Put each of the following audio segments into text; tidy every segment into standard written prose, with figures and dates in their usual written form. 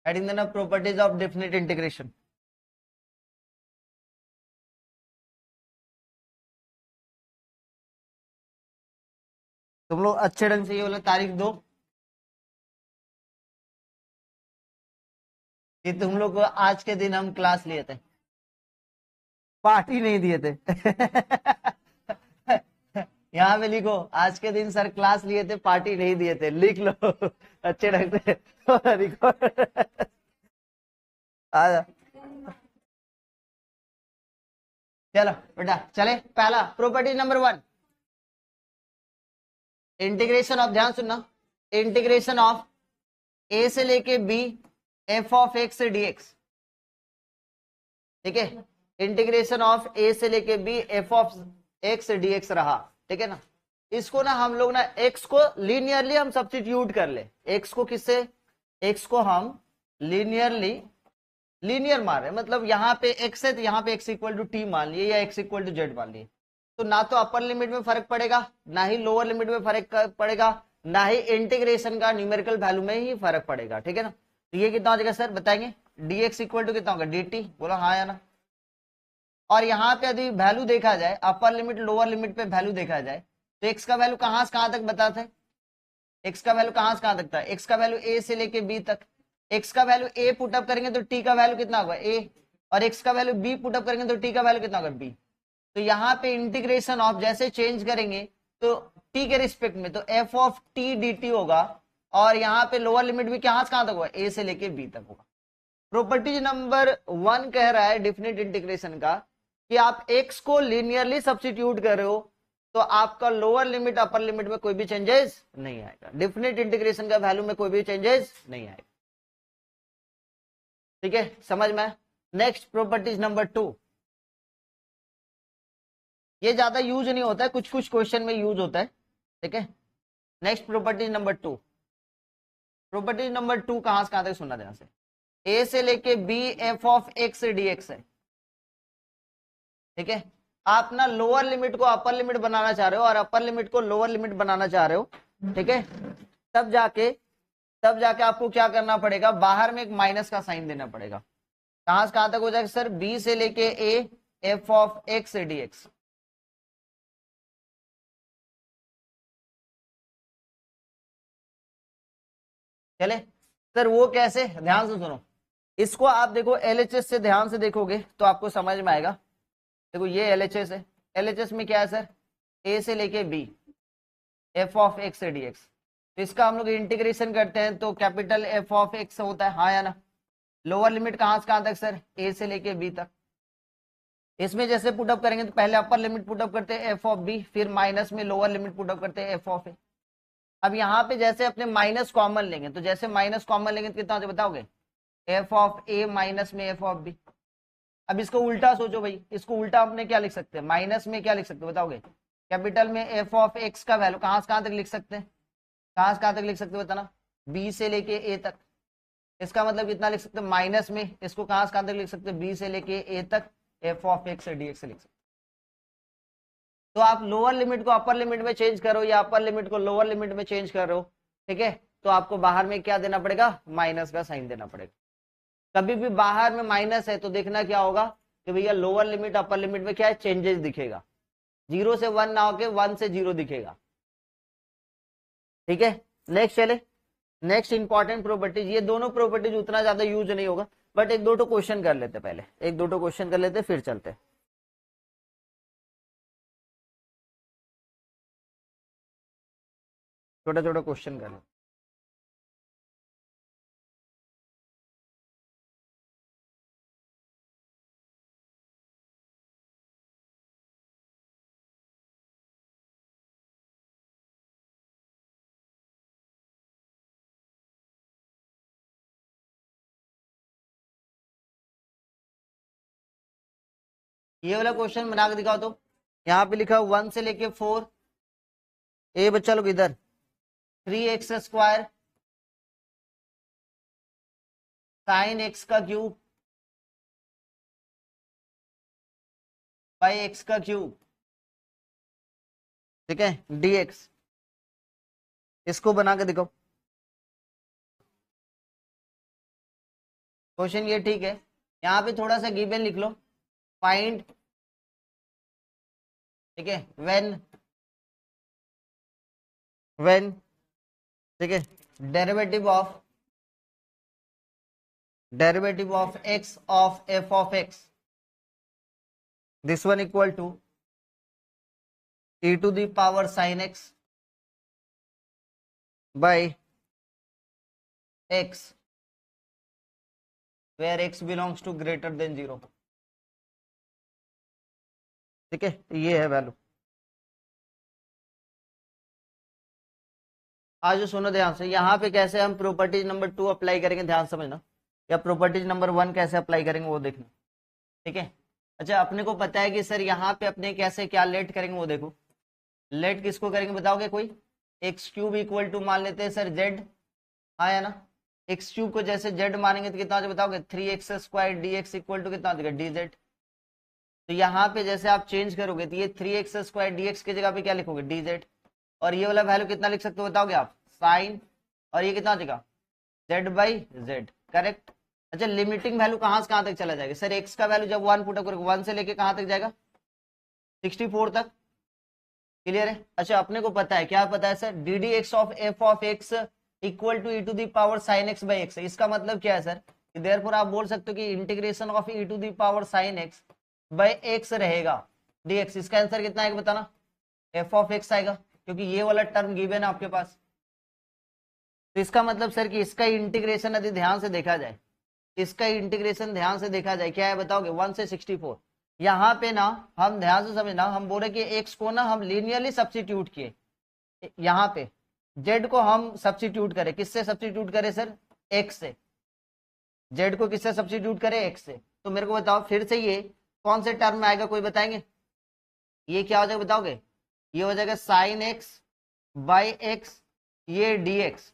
Adding the properties of definite integration. तुम लोग अच्छे ढंग से ये वाला तारीख दो कि तुम लोग को आज के दिन हम क्लास लिए थे, पार्टी नहीं दिए थे। यहाँ पे लिखो आज के दिन सर क्लास लिए थे, पार्टी नहीं दिए थे, लिख लो अच्छे ढंग से। रिकॉर्ड आ चलो बेटा चले, पहला प्रॉपर्टी नंबर 1, इंटीग्रेशन ऑफ, ध्यान सुनना, इंटीग्रेशन ऑफ ए से लेके B F of X dx. ठीक है, इंटीग्रेशन ऑफ ए से लेके B F of X dx रहा, ठीक है ना। इसको ना हम लोग ना एक्स को लीनियरली हम सब्स्टिट्यूट कर ले, एक्स को किससे, एक्स को हम लीनियरली, लीनियर मान रहे मतलब यहाँ पे एक्स है तो यहाँ पे एक्स इक्वल टू टी मान लिए या एक्स इक्वल टू जेड मान लिए, तो ना तो अपर लिमिट में फर्क पड़ेगा ना ही लोअर लिमिट में फर्क पड़ेगा, ना ही इंटीग्रेशन का न्यूमेरिकल वैल्यू में ही फर्क पड़ेगा, ठीक है ना। तो ये कितना हो जाएगा सर बताएंगे, dx इक्वल टू कितना होगा dt, बोला हाँ या ना। और यहाँ पे यदि वैल्यू देखा जाए, अपर लिमिट लोअर लिमिट पे वैल्यू देखा जाए, तो x का वैल्यू कहां से कहां तक बताते हैं, x का वैल्यू कहां से कहां तक था, x का वैल्यू a से लेके b तक, x का वैल्यू a पुटअप करेंगे तो t का वैल्यू कितना होगा a, और x का वैल्यू b पुटअप करेंगे तो t का वैल्यू कितना होगा b। तो यहाँ पे इंटीग्रेशन ऑफ जैसे चेंज करेंगे तो t के रिस्पेक्ट में तो f ऑफ t dt होगा, और यहाँ पे लोअर लिमिट भी कहां से कहां तक होगा, a से लेके b तक होगा। प्रॉपर्टीज नंबर 1 कह रहा है डिफिनिट इंटीग्रेशन का कि आप x को लीनियरली सब्स्टिट्यूट कर रहे हो तो आपका लोअर लिमिट अपर लिमिट में कोई भी चेंजेस नहीं आएगा, डिफिनिट इंटीग्रेशन का वैल्यू में कोई भी चेंजेस नहीं आएगा, ठीक है समझ में। नेक्स्ट प्रॉपर्टीज नंबर 2, ये ज्यादा यूज नहीं होता है, कुछ कुछ क्वेश्चन में यूज होता है, ठीक है। Next properties number 2, properties number 2 कहां से कहां तक सुनना ध्यान से, ए से लेके B F of X dx है, ठीक है। आप ना लोअर लिमिट को अपर लिमिट बनाना चाह रहे हो और अपर लिमिट को लोअर लिमिट बनाना चाह रहे हो, ठीक है। तब जाके आपको क्या करना पड़ेगा, बाहर में एक माइनस का साइन देना पड़ेगा। कहां से कहां तक हो जाएगा सर, बी से लेके A F of X dx, चले सर वो कैसे, ध्यान से सुनो, इसको आप देखो एलएचएस से ध्यान से देखोगे तो आपको समझ में आएगा। देखो ये एलएचएस है, एलएचएस में क्या है सर, ए से लेके B F of X dx, तो इसका हम लोग इंटीग्रेशन करते हैं तो कैपिटल एफ ऑफ एक्स होता है, हाँ या ना। लोअर लिमिट कहां से कहां तक सर, ए से लेके बी तक। इसमें जैसे पुटअप करेंगे तो पहले अपर लिमिट पुटअप करते हैं एफ ऑफ बी, फिर माइनस में लोअर लिमिट पुटअप करते हैं एफ ऑफ ए। अब यहाँ पे जैसे अपने माइनस कॉमन लेंगे तो जैसे माइनस कॉमन लेंगे तो कितना हो बताओगे, एफ ऑफ ए माइनस में एफ ऑफ बी। अब इसको उल्टा सोचो भाई, इसको उल्टा अपने क्या लिख सकते हैं, माइनस में क्या लिख सकते हैं बताओगे, कैपिटल में एफ ऑफ एक्स का वैल्यू कहां से कहां तक लिख सकते हैं, कहां से कहां तक लिख सकते हो बताना, बी से लेके ए तक। इसका मतलब कितना लिख सकते हैं, माइनस में इसको कहां से कहां तक लिख सकते हैं, बी से लेके ए तक एफ ऑफ एक्स डीएक्स लिख सकते। तो आप लोअर लिमिट को अपर लिमिट में चेंज करो या अपर लिमिट को लोअर लिमिट में चेंज करो, ठीक है, तो आपको बाहर में क्या देना पड़ेगा, माइनस का साइन देना पड़ेगा। कभी भी बाहर में माइनस है तो देखना क्या होगा कि भैया लोअर लिमिट अपर लिमिट में क्या है, चेंजेस दिखेगा, 0 से 1 ना होके 1 से 0 दिखेगा, ठीक है। नेक्स्ट चले, नेक्स्ट इंपॉर्टेंट प्रॉपर्टीज, ये दोनों प्रॉपर्टीज उतना ज्यादा यूज नहीं होगा बट एक दो क्वेश्चन कर लेते, पहले एक दो क्वेश्चन कर लेते फिर चलते। छोटा छोटा क्वेश्चन कर लेते। ये वाला क्वेश्चन बना के दिखाओ तो, यहाँ पे लिखा 1 से लेके 4, ए बच्चा लोग इधर 3x² साइन एक्स का क्यूब बाई एक्स का क्यूब, ठीक है, dx, इसको बना के दिखाओ। क्वेश्चन ये ठीक है। यहाँ पे थोड़ा सा गिवन लिख लो, फाइंड, ठीक है, व्हेन, ठीक है, derivative of X of F of X, this one equal to e to the power sine X by x where x belongs to greater than 0, ठीक है, ये है वैल्यू। आज सुनो ध्यान से, यहाँ पे कैसे हम प्रॉपर्टीज नंबर 2 अप्लाई करेंगे, ध्यान समझना, या प्रॉपर्टीज नंबर 1 कैसे अप्लाई करेंगे वो देखना, ठीक है। अच्छा, अपने को पता है कि सर यहाँ पे अपने कैसे क्या लेट करेंगे वो देखो। लेट किसको करेंगे बताओगे कोई? एक्स क्यूब इक्वल टू मान लेते हैं सर जेड, हाँ या ना। एक्स क्यूब को जैसे जेड मानेंगे तो कितना बताओगे? 3x² dx इक्वल टू कितना हो जाएगा? dz। तो यहाँ पे जैसे आप चेंज करोगे तो ये 3x² dx की जगह पे क्या लिखोगे? dz। और ये वाला वैल्यू कितना लिख सकते हो बताओगे आप? साइन, और ये कितना हो जाएगा? z/z, correct. अच्छा, लिमिटिंग वैल्यू कहाँ से कहाँ तक चला जाएगा सर? एक्स का वैल्यू जब 1 पुट अप करोगे 1 से लेके कहाँ तक जाएगा? 64 तक, क्लियर है। अच्छा, अपने को पता है, क्या पता है sir? ddx of f of x equal to e to the power sine x by x। इसका मतलब क्या है सर? देयरफॉर आप बोल सकते हो कि integration of e to the power sine x by x रहेगा dx। इसका आंसर कितना आएगा बताना? f ऑफ x आएगा, क्योंकि ये वाला टर्म गिवन है आपके पास। तो इसका मतलब सर कि इसका इंटीग्रेशन यदि ध्यान से देखा जाए, इसका इंटीग्रेशन ध्यान से देखा जाए क्या है बताओगे? 1 से 64। यहाँ पे ना हम ध्यान से समझना, हम बोले कि x को ना हम लीनियरली सब्स्टिट्यूट किए, यहाँ पे z को हम सब्स्टिट्यूट करें, किससे सब्स्टिट्यूट करें सर? x से। z को किससे सब्स्टिट्यूट करें? x से। तो मेरे को बताओ फिर से ये कौन से टर्म में आएगा, कोई बताएंगे? ये क्या हो जाएगा बताओगे? ये हो जाएगा साइन x बाई x, ये dx।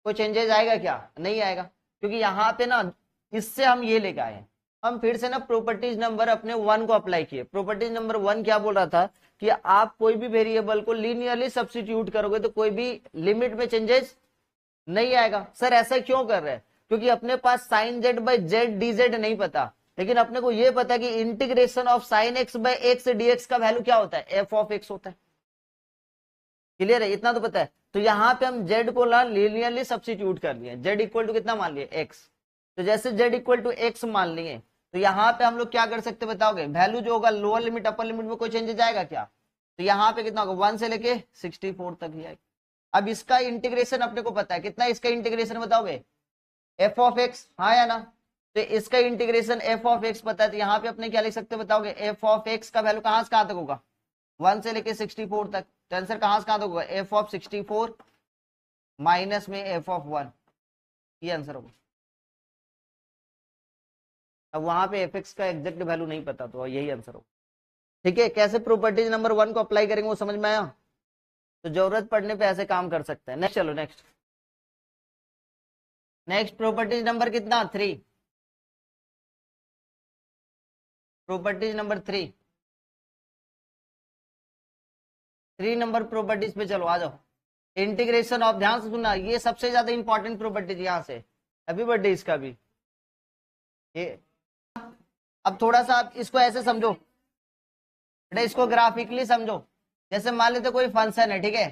कोई चेंजेस आएगा क्या? नहीं आएगा, क्योंकि यहाँ पे ना इससे हम ये लेके आए हैं। हम फिर से ना प्रॉपर्टीज नंबर अपने 1 को अप्लाई किए। प्रॉपर्टीज नंबर 1 क्या बोल रहा था कि आप कोई भी वेरिएबल को लीनियरली सब्स्टिट्यूट करोगे तो कोई भी लिमिट में चेंजेस नहीं आएगा। सर ऐसा क्यों कर रहे हैं? क्योंकि अपने पास sine z by z dz नहीं पता, लेकिन अपने को ये पता कि integration of sine x by x dx का वैल्यू क्या होता है? f ऑफ x होता है, क्लियर है, इतना तो पता है। तो यहाँ पे हम z को लीनियरली सब्स्टिट्यूट कर लिए, z इक्वल टू कितना मान लिए? x। तो जैसे z इक्वल टू x मान लिए, तो यहाँ पे हम लोग क्या कर सकते बताओगे? वैल्यू जो होगा लोअर लिमिट अपर लिमिट में कोई चेंजेस आएगा क्या? तो यहाँ पे कितना होगा? 1 से लेके 64 तक ही आएगा। अब इसका इंटीग्रेशन अपने को पता है, कितना इसका इंटीग्रेशन बताओगे? f ऑफ x, हाँ या ना। तो इसका इंटीग्रेशन f ऑफ x पता है, तो यहाँ पे अपने क्या लिख सकते बताओगे? f ऑफ x का वैल्यू कहाँ से कहाँ तक होगा? 1 से लेके 64 तक। तो आंसर कहाँ से कहाँ तक होगा? f ऑफ 64 माइनस में f ऑफ 1, ये आंसर होगा। अब वहां पे fx का एग्जैक्ट वैल्यू नहीं पता, तो यही आंसर होगा, ठीक है। कैसे प्रॉपर्टीज नंबर 1 को अप्लाई करेंगे वो समझ में आया? तो जरूरत पड़ने पे ऐसे काम कर सकते हैं। नेक्स्ट चलो, नेक्स्ट प्रॉपर्टीज नंबर कितना? 3। प्रॉपर्टीज नंबर 3 नंबर प्रॉपर्टीज पे चलो आ जाओ। इंटीग्रेशन ऑफ, ध्यान से सुनना, ये सबसे ज्यादा इंपॉर्टेंट प्रॉपर्टीज यहाँ से। हैप्पी बर्थडे इसका भी। ये अब थोड़ा सा आप इसको ऐसे समझो बेटा, इसको ग्राफिकली समझो। जैसे मान लेते कोई फंक्शन है, ठीक है,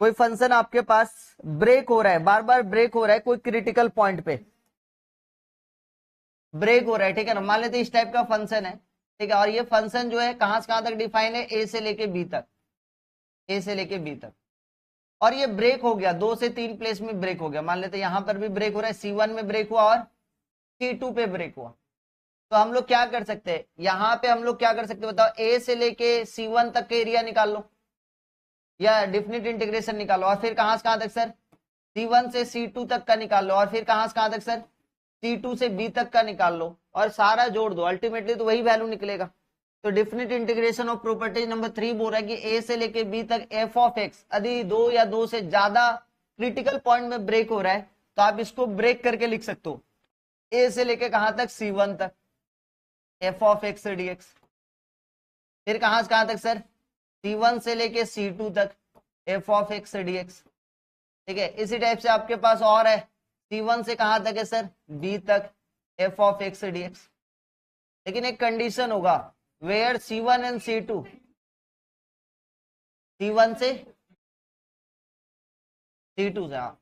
कोई फंक्शन आपके पास ब्रेक हो रहा है, बार बार ब्रेक हो रहा है, कोई क्रिटिकल पॉइंट पे ब्रेक हो रहा है, ठीक है ना। मान लेते इस टाइप का फंक्शन है, ठीक है, और ये फंक्शन जो है कहां से कहां तक डिफाइन है? ए से लेके बी तक, ए से लेके बी तक। और ये ब्रेक हो गया, 2 से 3 प्लेस में ब्रेक हो गया। मान लेते यहां पर भी ब्रेक हो रहा है, C1 में ब्रेक हुआ और C2 पे ब्रेक हुआ। तो हम लोग क्या कर सकते हैं यहाँ पे? हम लोग क्या कर सकते हैं बताओ? ए से लेके C1 तक का एरिया निकाल लो, या डेफिनेट इंटीग्रेशन निकालो, और फिर कहां से कहां तक सर? C1 से C2 तक का निकाल लो, और फिर कहां से कहां तक सर? C2 से B तक का निकाल लो, और सारा जोड़ दो, अल्टीमेटली तो वही वैल्यू निकलेगा। तो definite integration of property number 3 बोल रहा है कि ए से लेके बी तक f ऑफ x यदि 2 या 2 से ज्यादा क्रिटिकल पॉइंट में ब्रेक हो रहा है तो आप इसको ब्रेक करके लिख सकते हो, ए से लेके कहां तक? C1 तक f ऑफ x dx। फिर कहां से कहां तक सर? C1 से लेके C2 तक f ऑफ x dx, ठीक है। इसी टाइप से आपके पास और है, C1 से कहां तक है सर, B तक f ऑफ x dx। लेकिन एक कंडीशन होगा, where C1 and C2, C1 से C2 से, हाँ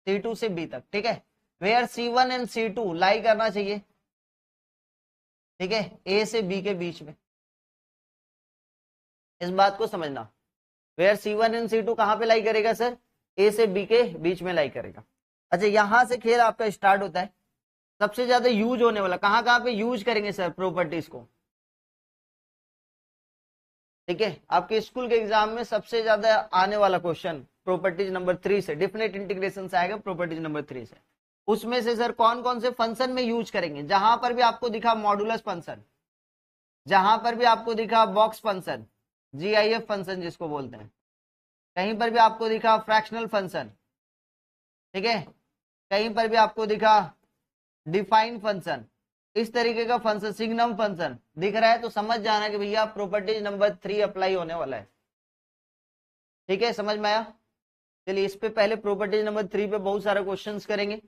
C2 से B तक, ठीक है। वेयर C1 एंड C2 लाई करना चाहिए, ठीक है, A से B के बीच में। इस बात को समझना, वेयर C1 एंड C2 कहां पे लाई करेगा सर, A से B के बीच में लाई करेगा। अच्छा, यहां से खेल आपका स्टार्ट होता है। सबसे ज्यादा यूज होने वाला कहां कहां पे यूज करेंगे सर प्रॉपर्टीज को, ठीक है। आपके स्कूल के एग्जाम में सबसे ज्यादा आने वाला क्वेश्चन प्रॉपर्टीज नंबर 3 से, डेफिनेट इंटीग्रेशन से आएगा प्रॉपर्टीज नंबर 3 से। उसमें से सर कौन कौन से फंक्शन में यूज करेंगे, जहां पर भी आपको दिखा मॉडुलस फंक्शन, जहां पर भी आपको दिखा बॉक्स फंक्शन, GIF फंक्शन जिसको बोलते हैं, कहीं पर भी आपको दिखा फ्रैक्शनल फंक्शन, ठीक है, कहीं पर भी आपको दिखा डिफाइन फंक्शन, इस तरीके का फंक्शन, सिग्नम फंक्शन दिख रहा है तो समझ जाना कि भैया प्रॉपर्टीज नंबर 3 अप्लाई होने वाला है, ठीक है, समझ में आया। चलिए, इस पे पहले प्रॉपर्टीज नंबर 3 पे बहुत सारे क्वेश्चंस करेंगे,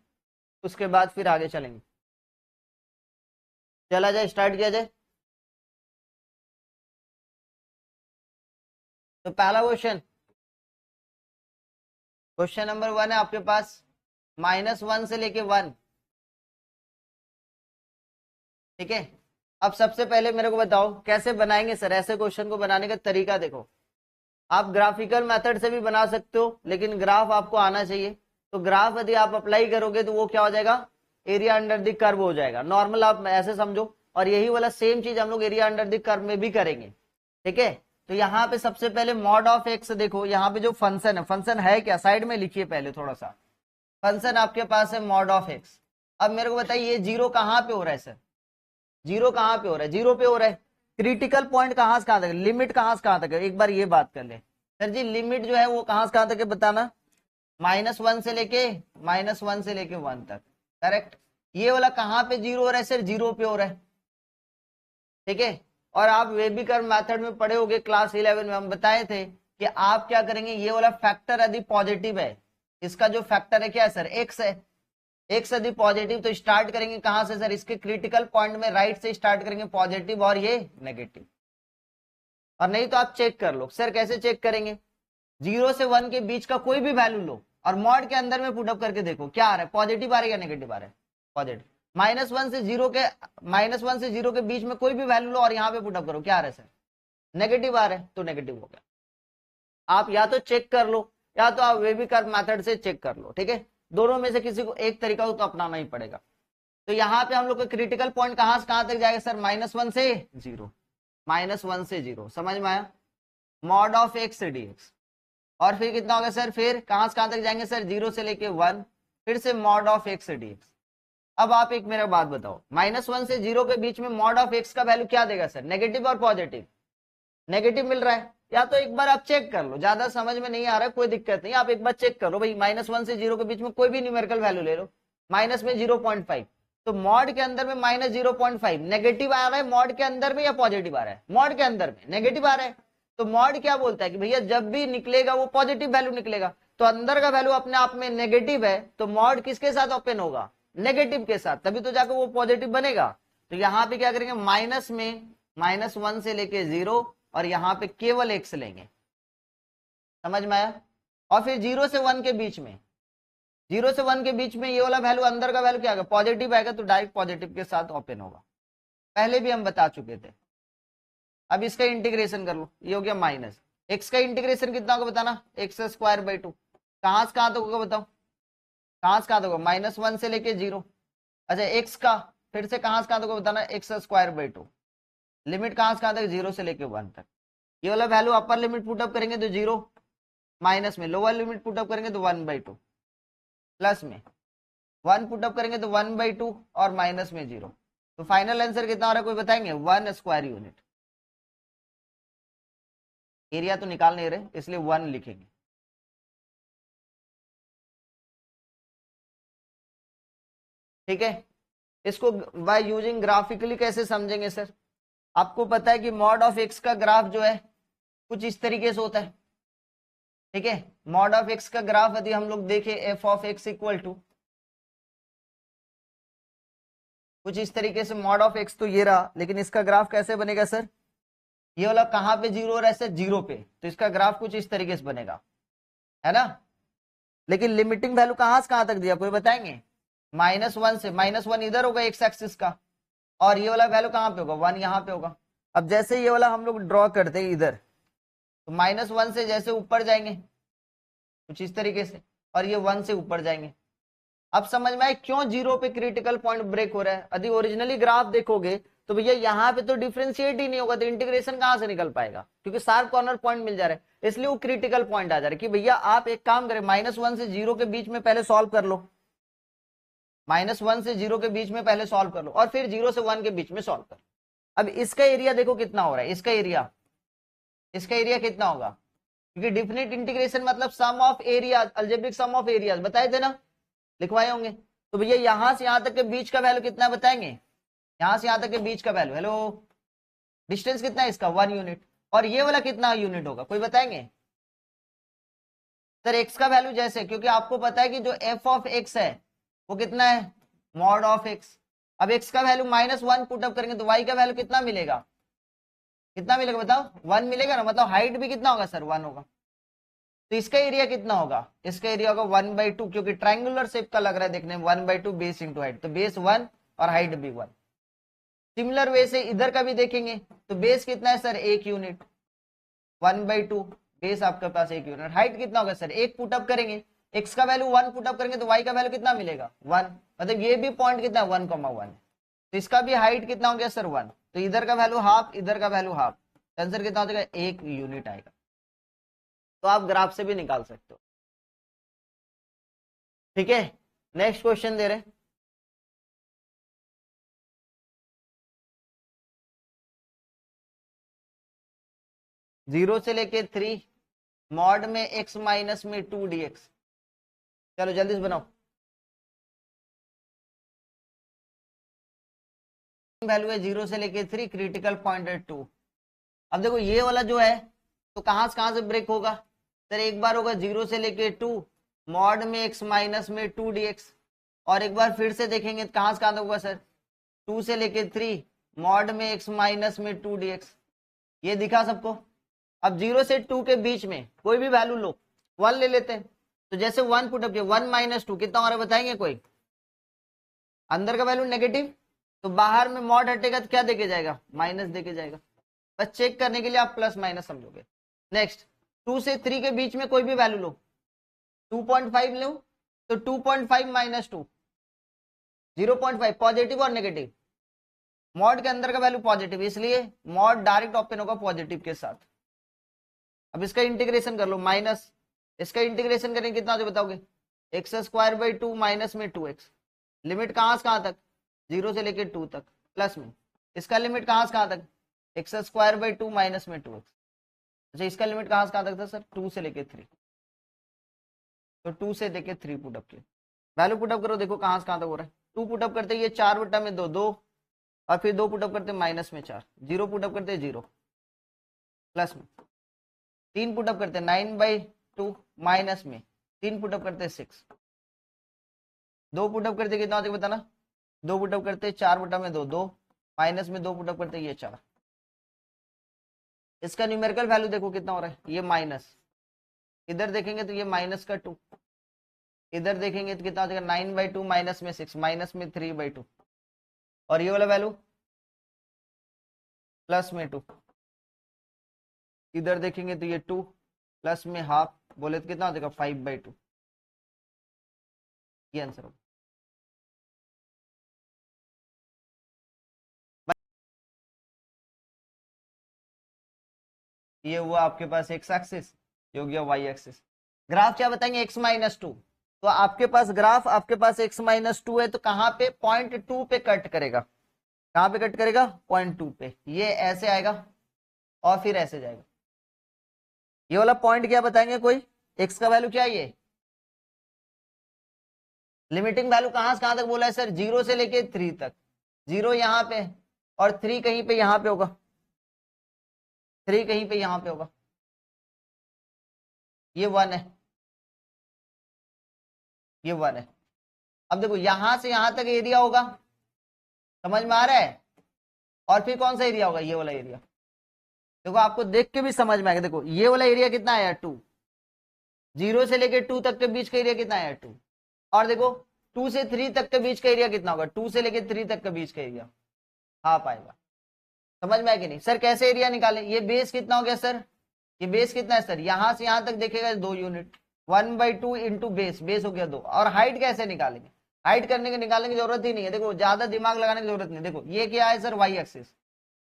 उसके बाद फिर आगे चलेंगे। चला जाए, स्टार्ट किया जाए। तो पहला क्वेश्चन, क्वेश्चन नंबर 1 है आपके पास, -1 से लेके 1, ठीक है। अब सबसे पहले मेरे को बताओ कैसे बनाएंगे सर, ऐसे क्वेश्चन को बनाने का तरीका देखो। आप ग्राफिकल मेथड से भी बना सकते हो, लेकिन ग्राफ आपको आना चाहिए। तो ग्राफ यदि आप अप्लाई करोगे तो वो क्या हो जाएगा, एरिया अंडर द कर्व हो जाएगा। नॉर्मल आप ऐसे समझो, और यही वाला सेम चीज हम लोग एरिया अंडर द कर्व में भी करेंगे, ठीक है। तो यहाँ पे सबसे पहले मॉड ऑफ एक्स देखो, यहाँ पे जो फंक्शन है, फंक्शन है क्या, साइड में लिखिए पहले थोड़ा सा। फंक्शन आपके पास है मॉड ऑफ एक्स। अब मेरे को बताइए, ये जीरो कहाँ पे हो रहा है सर, जीरो कहाँ पे हो रहा है, जीरो पे हो रहा है। क्रिटिकल पॉइंट कहाँ से कहाँ तक, लिमिट कहाँ से कहाँ तक है, एक बार ये बात कर ले सर जी। लिमिट जो है वो कहाँ से कहाँ तक है बताना, -1 से लेके -1 तक, करेक्ट। ये वाला कहाँ पे जीरो हो रहा है सर, जीरो पे हो रहा है, ठीक है। और आप वेबिकर मेथड में पढ़े होंगे क्लास 11 में, हम बताए थे कि आप क्या करेंगे, ये वाला फैक्टर यदि पॉजिटिव है, इसका जो फैक्टर है क्या है सर, एक्स है, एक्स यदि पॉजिटिव तो स्टार्ट करेंगे कहां से सर, इसके क्रिटिकल पॉइंट में राइट से स्टार्ट करेंगे पॉजिटिव, और ये नेगेटिव। और नहीं तो आप चेक कर लो सर, कैसे चेक करेंगे, 0 से 1 के बीच का कोई भी वैल्यू लो और मॉड के अंदर में पुटअप करके देखो क्या आ रहा है, पॉजिटिव आ रहा है या नेगेटिव आ रहा है, पॉजिटिव। -1 से 0 के बीच में कोई भी वैल्यू लो और यहाँ पे पुटअप करो, क्या आ रहा है सर, नेगेटिव आ रहा है, तो नेगेटिव हो गया। आप या तो चेक कर लो या तो आप वेबिकर मेथड से चेक कर लो, ठीक है। दोनों में से किसी को एक तरीका हो तो अपनाना ही पड़ेगा। तो यहाँ पे हम लोग का क्रिटिकल पॉइंट कहां से कहां तक जाएगा सर, -1 से 0, -1 से 0, समझ में आया, मॉड ऑफ एक्स dx। और फिर कितना होगा सर, फिर कहां से कहां तक जाएंगे सर, 0 से लेके 1, फिर से मॉड ऑफ एक्स dx। अब आप एक मेरा बात बताओ, -1 से 0 के बीच में मॉड ऑफ एक्स का वैल्यू क्या देगा सर, नेगेटिव और पॉजिटिव, नेगेटिव मिल रहा है। या तो एक बार आप चेक कर लो, ज्यादा समझ में नहीं आ रहा है कोई दिक्कत नहीं, आप एक बार चेक करो भाई, -1 से 0 के बीच में कोई भी न्यूमेरिकल वैल्यू ले लो, माइनस में 0.5, तो मॉड के अंदर में -0.5 नेगेटिव आ रहा है, मॉड के अंदर में या पॉजिटिव आ रहा है, मॉड के अंदर में नेगेटिव आ रहा है। तो मॉड क्या बोलता है कि भैया जब भी निकलेगा वो पॉजिटिव वैल्यू निकलेगा, तो अंदर का वैल्यू अपने आप में नेगेटिव है, तो मॉड किसके साथ ओपन होगा, नेगेटिव के साथ, तभी तो जाकर वो पॉजिटिव बनेगा। तो यहाँ पे क्या करेंगे, माइनस में -1 से लेके 0 और यहाँ पे केवल x लेंगे, समझ में आया। और फिर 0 से 1 के बीच में, 0 से 1 के बीच में ये वाला वैल्यू, अंदर का वैल्यू क्या आएगा, पॉजिटिव आएगा, तो डायरेक्ट पॉजिटिव के साथ ओपन होगा, पहले भी हम बता चुके थे। अब इसका इंटीग्रेशन कर लो, ये हो गया माइनस, एक्स का इंटीग्रेशन कितना होगा बताना, x²/2, कहां से कहां तक होगा बताओ, कहां से कहां तक होगा, -1 से लेके 0। अच्छा, एक्स का फिर से कहां से कहां तक होगा बताना, x²/2, लिमिट कहां से कहां तक, 0 से लेके 1 तक। ये वाला वैल्यू अपर लिमिट पुटअप करेंगे तो 0, माइनस में लोअर लिमिट पुटअप करेंगे तो 1/2, प्लस में 1 पुटअप करेंगे तो 1/2 और माइनस में 0। तो फाइनल आंसर कितना हो रहा है कोई बताएंगे, 1 स्क्वायर यूनिट। एरिया तो निकाल नहीं रहे इसलिए 1 लिखेंगे, ठीक है। इसको बाय यूजिंग ग्राफिकली कैसे समझेंगे सर, आपको पता है कि मॉड ऑफ एक्स का ग्राफ जो है कुछ इस तरीके से होता है, ठीक है। मॉड ऑफ एक्स का ग्राफ यदि हम लोग देखें, f of x equal to कुछ इस तरीके से मॉड ऑफ एक्स तो ये रहा, लेकिन इसका ग्राफ कैसे बनेगा सर, ये वाला कहाँ पे जीरो हो रहा है सर, जीरो पे, तो इसका ग्राफ कुछ इस तरीके से बनेगा, है ना। लेकिन लिमिटिंग वैल्यू कहां से कहां तक दिया, कोई बताएंगे, -1 से, -1 इधर होगा एक्स एक्सिस का, और ये वाला वैल्यू कहां पे होगा, 1 यहाँ पे होगा। अब जैसे ये वाला हम लोग ड्रॉ करते हैं इधर, तो -1 से जैसे ऊपर जाएंगे कुछ इस तरीके से, और ये 1 से ऊपर जाएंगे। अब समझ में आए क्यों जीरो पे क्रिटिकल पॉइंट ब्रेक हो रहा है। यदि ओरिजिनली ग्राफ देखोगे तो भैया यहाँ पे तो डिफरेंशिएट ही नहीं होगा, तो इंटीग्रेशन कहां से निकल पाएगा, क्योंकि शार्प कॉर्नर पॉइंट मिल जा रहा है, इसलिए वो क्रिटिकल पॉइंट आ जा रहा है। कि भैया आप एक काम करें, -1 से 0 के बीच में पहले सॉल्व कर लो, -1 से 0 के बीच में पहले सॉल्व कर लो, और फिर 0 से 1 के बीच में सॉल्व कर। अब इसका एरिया देखो कितना हो रहा है, इसका एरिया कितना होगा, क्योंकि डिफिनिट इंटीग्रेशन मतलब sum of area, algebraic sum of areas बताए थे ना, लिखवाए होंगे। तो भैया यहां से यहां तक के बीच का वैल्यू कितना बताएंगे, यहां से यहां तक के बीच का वैल्यू, हेलो, डिस्टेंस कितना है इसका, 1 यूनिट, और ये वाला कितना यूनिट होगा, कोई बताएंगे सर। एक्स का वैल्यू जैसे, क्योंकि आपको पता है कि जो एफ ऑफ एक्स है वो कितना है, मॉड ऑफ एक्स। अब एक्स का वैल्यू -1 पुटअप करेंगे तो वाई का वैल्यू कितना मिलेगा, बताओ, 1 मिलेगा ना, मतलब हाइट भी कितना होगा सर, 1 होगा। तो इसका एरिया कितना होगा, इसका एरिया होगा 1/2, क्योंकि ट्रायंगुलर शेप का लग रहा है देखने में, 1/2 बेस इंटू हाइट, तो बेस 1 और हाइट भी 1। सिमिलर वे से इधर का भी देखेंगे, तो बेस कितना है सर, 1 यूनिट, 1/2 बेस आपके पास 1 यूनिट, हाइट कितना होगा सर, 1 पुटअप करेंगे, एक्स का वैल्यू 1 पुटअप करेंगे तो वाई का वैल्यू कितना मिलेगा, 1, मतलब ये भी पॉइंट कितना है, 1,1, तो इसका भी हाइट कितना हो गया सर, 1, तो इधर का वैल्यू हाफ, इधर का वैल्यू हाफ, आंसर कितना हो जाएगा, 1 यूनिट आएगा। तो आप ग्राफ से भी निकाल सकते हो, ठीक है। नेक्स्ट क्वेश्चन दे रहे, जीरो से लेके 3 मॉड में x माइनस में 2 dx, चलो जल्दी से बनाओ। वैल्यू है 0 से लेके 3, क्रिटिकल पॉइंट है 2। अब देखो ये वाला जो है तो कहां से ब्रेक होगा सर, एक बार होगा 0 से लेके 2 मॉड में x माइनस में 2 dx, और एक बार फिर से देखेंगे कहां से कहां तक होगा सर, 2 से लेके 3 मॉड में x माइनस में 2 dx, ये दिखा सबको। अब 0 से 2 के बीच में कोई भी वैल्यू लो, 1 ले लेते हैं, तो जैसे 1 पुट अप किया, 1 - 2 कितना हमारा बताएंगे कोई, अंदर का वैल्यू नेगेटिव, तो बाहर में मॉड हटेगा तो क्या देके जाएगा, माइनस देके जाएगा, बस चेक करने के लिए आप प्लस माइनस समझोगे। नेक्स्ट 2 से 3 के बीच में कोई भी वैल्यू लो, 2.5 लो, तो 2.5 - 2 0.5, पॉजिटिव और नेगेटिव, मॉड के अंदर का वैल्यू पॉजिटिव, इसलिए मॉड डायरेक्ट ओपन होगा पॉजिटिव के साथ। अब इसका इंटीग्रेशन कर लो, माइनस, इसका इंटीग्रेशन करेंगे कितना हो बताओगे, x²/2 माइनस में 2x, लिमिट कहां से कहां तक, 0 से लेके 2 तक, प्लस में इसका लिमिट कहां से कहां तक, x²/2 माइनस में 2x। अच्छा इसका लिमिट कहां से कहां तक था सर, 2 से लेके 3, तो 2 से लेके 3 पुटअप किया, वैल्यू पुटअप करो, देखो कहां से कहां तक हो रहा है। 2 पुटअप करते ये 4/2 2, और फिर 2 पुटअप करते -4, 0 पुटअप करते 0, प्लस में 3 पुटअप करते 9/2 माइनस में 3 पुटअप करते 6, 2 पुटअप करते कितना होता है बताना, 2 पुटअप करते 4/2 2, माइनस में 2 पुटअप करते ये 4। इसका न्यूमेरिकल वैल्यू देखो कितना हो रहा है, ये माइनस, इधर देखेंगे तो ये माइनस का 2, इधर देखेंगे तो कितना हो जाएगा, 9/2 माइनस में 6, माइनस में 3/2, और ये वाला वैल्यू प्लस में 2, इधर देखेंगे तो ये 2 प्लस में हाफ, बोले तो कितना हो जाएगा 5/2, ये आंसर होगा। ये हुआ आपके पास एक्स एक्सिस, ये हो गया वाई एक्सिस। ग्राफ क्या बताएंगे, x-2, तो आपके पास ग्राफ, आपके पास x-2 है, तो कहां पे, पॉइंट 2 पे कट करेगा, कहां पे कट करेगा, पॉइंट 2 पे, ये ऐसे आएगा और फिर ऐसे जाएगा। ये वाला पॉइंट क्या बताएंगे कोई, x का वैल्यू क्या है, ये लिमिटिंग वैल्यू कहां से कहां तक बोला है सर, 0 से लेके 3 तक, 0 यहां पे और 3 कहीं पे यहां पे होगा, 3 कहीं पे यहां पे होगा, ये 1 है, ये 1 है। अब देखो यहां से यहां तक एरिया होगा, समझ में आ रहा है? और फिर कौन सा एरिया होगा? ये वाला एरिया। देखो आपको देख के भी समझ में आएगा। देखो ये वाला एरिया कितना आया? 2। 0 से लेके 2 तक के बीच का एरिया कितना आया? 2। और देखो 2 से 3 तक के बीच का एरिया कितना होगा? 2 से लेके 3 तक के बीच का एरिया हाफ आएगा। समझ में आया कि नहीं? सर कैसे एरिया निकालें? ये बेस कितना हो गया सर? ये बेस कितना है सर? यहां से यहां तक देखेगा 2 यूनिट, 1/2 इंटू बेस, बेस हो गया 2। और हाइट कैसे निकालेंगे? हाइट करने के निकालने की जरूरत ही नहीं है। देखो ज्यादा दिमाग लगाने की जरूरत नहीं। देखो ये क्या है सर? Y axis.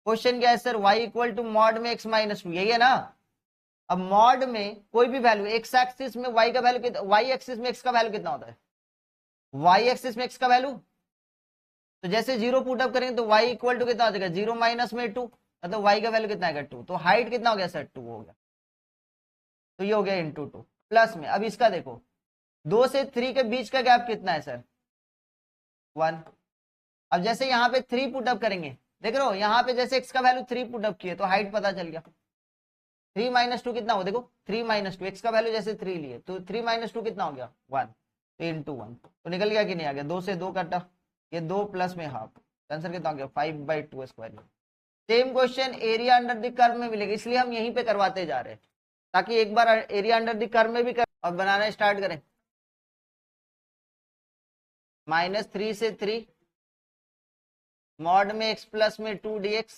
क्वेश्चन क्या है sir? y equal to mod में x माइनस 2, यही है ना? अब मॉड में कोई भी वैल्यू, एक्स एक्सिस में y का वैल्यू कितना, y एक्सिस में x का वैल्यू कितना होता है? y एक्सिस में x का वैल्यू, तो जैसे 0 पुट अप करेंगे तो y इक्वल टू कितना हो जाएगा? 0 माइनस में 2, मतलब y का वैल्यू कितना आएगा? 2। तो हाइट कितना हो गया सर? 2 हो गया। तो ये हो गया इंटू 2 प्लस में। अब इसका देखो 2 से 3 के बीच का गैप कितना है सर? 1। अब जैसे यहाँ पे 3 पुट अप करेंगे, देख रहे हो यहाँ पे जैसे x का वैल्यू 3 पुट अप किए तो हाइट पता चल गया। 3 माइनस 2 कितना हो? देखो 3 माइनस 2, एक्स का वैल्यू जैसे 3 लिए तो 3 माइनस 2 कितना हो गया? 1। तो इंटू 1 तो निकल गया कि नहीं आ गया? 2 से 2 कटा, ये 2 प्लस में हाफ, आंसर कितना हो गया? 5/2 square. Same question area under the curve में मिलेगा, इसलिए हम यहीं पे करवाते जा रहे हैं ताकि एक बार एरिया अंडर द कर्व में भी कर और बनाना स्टार्ट करें। -3 से 3 मॉड में x प्लस में 2 dx।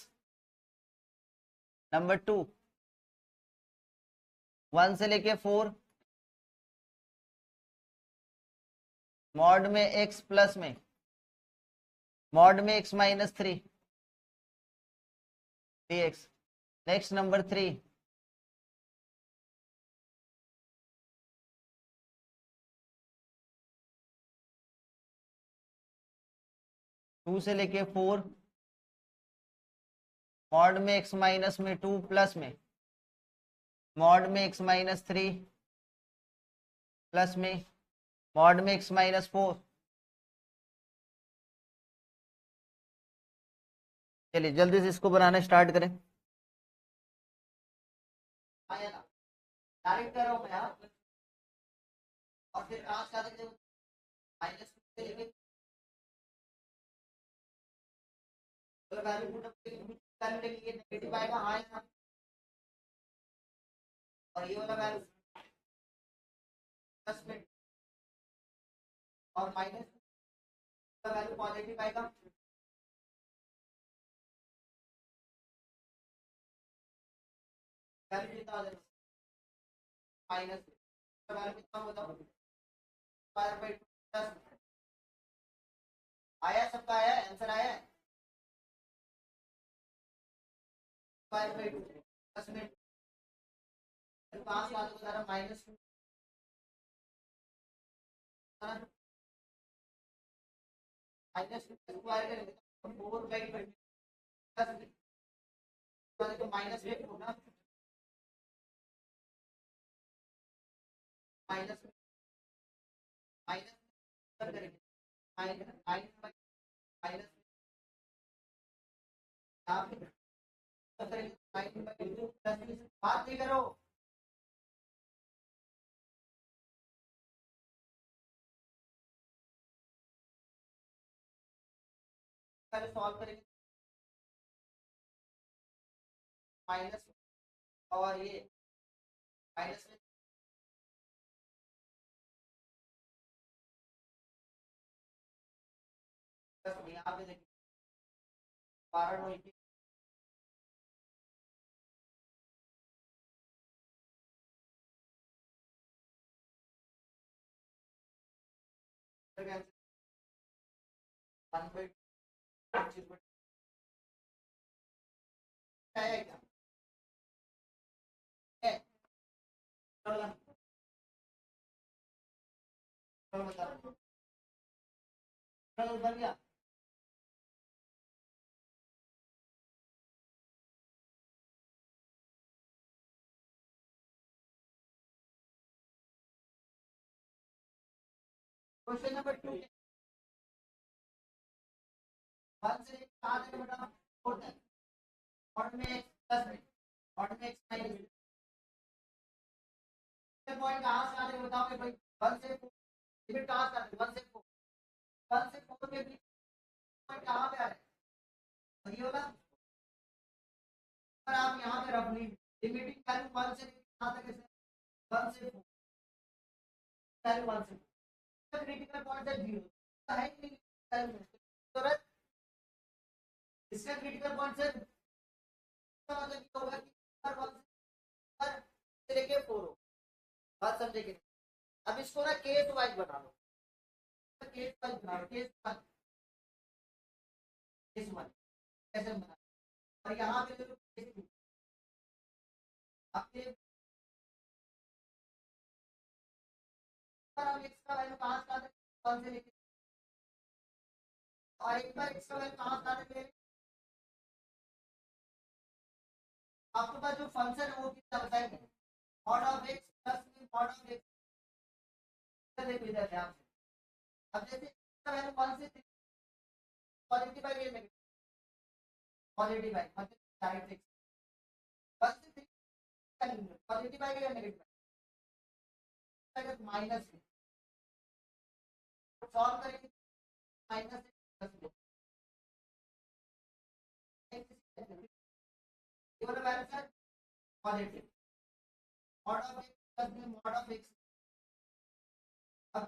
नंबर 2 1 से लेके 4 मॉड में x प्लस में मॉड में x minus 3 dx। Next number 3 2 से लेके 4 मॉड में x माइनस में 2 प्लस में मॉड में x माइनस 3 प्लस में मॉड में x माइनस 4। चलिए जल्दी से इसको बनाना स्टार्ट करें। डायरेक्ट कर रहा हूं मैं और फिर कहां से आते माइनस से लेके वैल्यू पुट अप करने के लिए नेगेटिव आएगा। हाँ और ये वाला वैल्यू प्लस में और माइनस का वैल्यू पॉजिटिव आएगा। वैल्यू कितना आ जाएगा? माइनस का वैल्यू कितना होगा? Square by 2 plus. आया सबका? आया आंसर? आया स्क्वायर बाय 2 प्लस में कहां से आ जाएगा? माइनस 2 माइनस 2 स्क्वायर करेंगे तो 4/20 प्लस तो माइनस 1 होगा। माइनस माइनस करेंगे माइनस माइनस यहाँ पे करेंगे 9/2 प्लस बात नहीं करो। पहले सॉल्व करेंगे माइनस और ये माइनस में प्लस यहाँ पे देखिए 12 बन गया। क्वेश्चन नंबर 2 1 से 7 तक बटा 4 तक और में x प्लस में और में x माइनस पॉइंट कहां से आ रहे बताओ भाई? 1 से 4 लिमिट कहां से आ रही? 1 से 4 1 से 4 के बीच पॉइंट कहाँ पे आ रहा है, और ये वाला पर आप यहाँ पे रफली लिमिटिंग वैल्यू 1 से कहाँ तक है सर, 1 से 4 वैल्यू 1 से 4, क्रिटिकल पॉइंट है 0 तो है ही नहीं जरूरत, इसका क्रिटिकल पॉइंट सर मतलब ये होगा कि पर 1 से लेके 4 हो, बात समझे कि अब इसको ना केस वाइज बना लो, केस वाइज बना लो, केस 1 केस 1 कैसे बना, और यहाँ पे जो केस 2 आपके पर हम एक्स्ट्रा वैल्यू कहाँ से लाते हैं 1 से लेके, और एक बार एक्स्ट्रा वैल्यू कहाँ से लाते हैं, आपके पास जो फंक्शन है वो कितना बताएंगे, मॉड ऑफ एक्स प्लस में मॉड ऑफ एक्स, देखो इधर ध्यान से, अब जैसे एक्स्ट्रा वैल्यू 1 से 3 positive by negative, positive by मतलब डायरेक्ट एक्स 1 से 3 पॉजिटिव बाय या नेगेटिव बाय माइनस में सॉल्व करेंगे माइनस से प्लस में, ये वाला value sir positive, mod of X plus में मॉड ऑफ एक्स, अब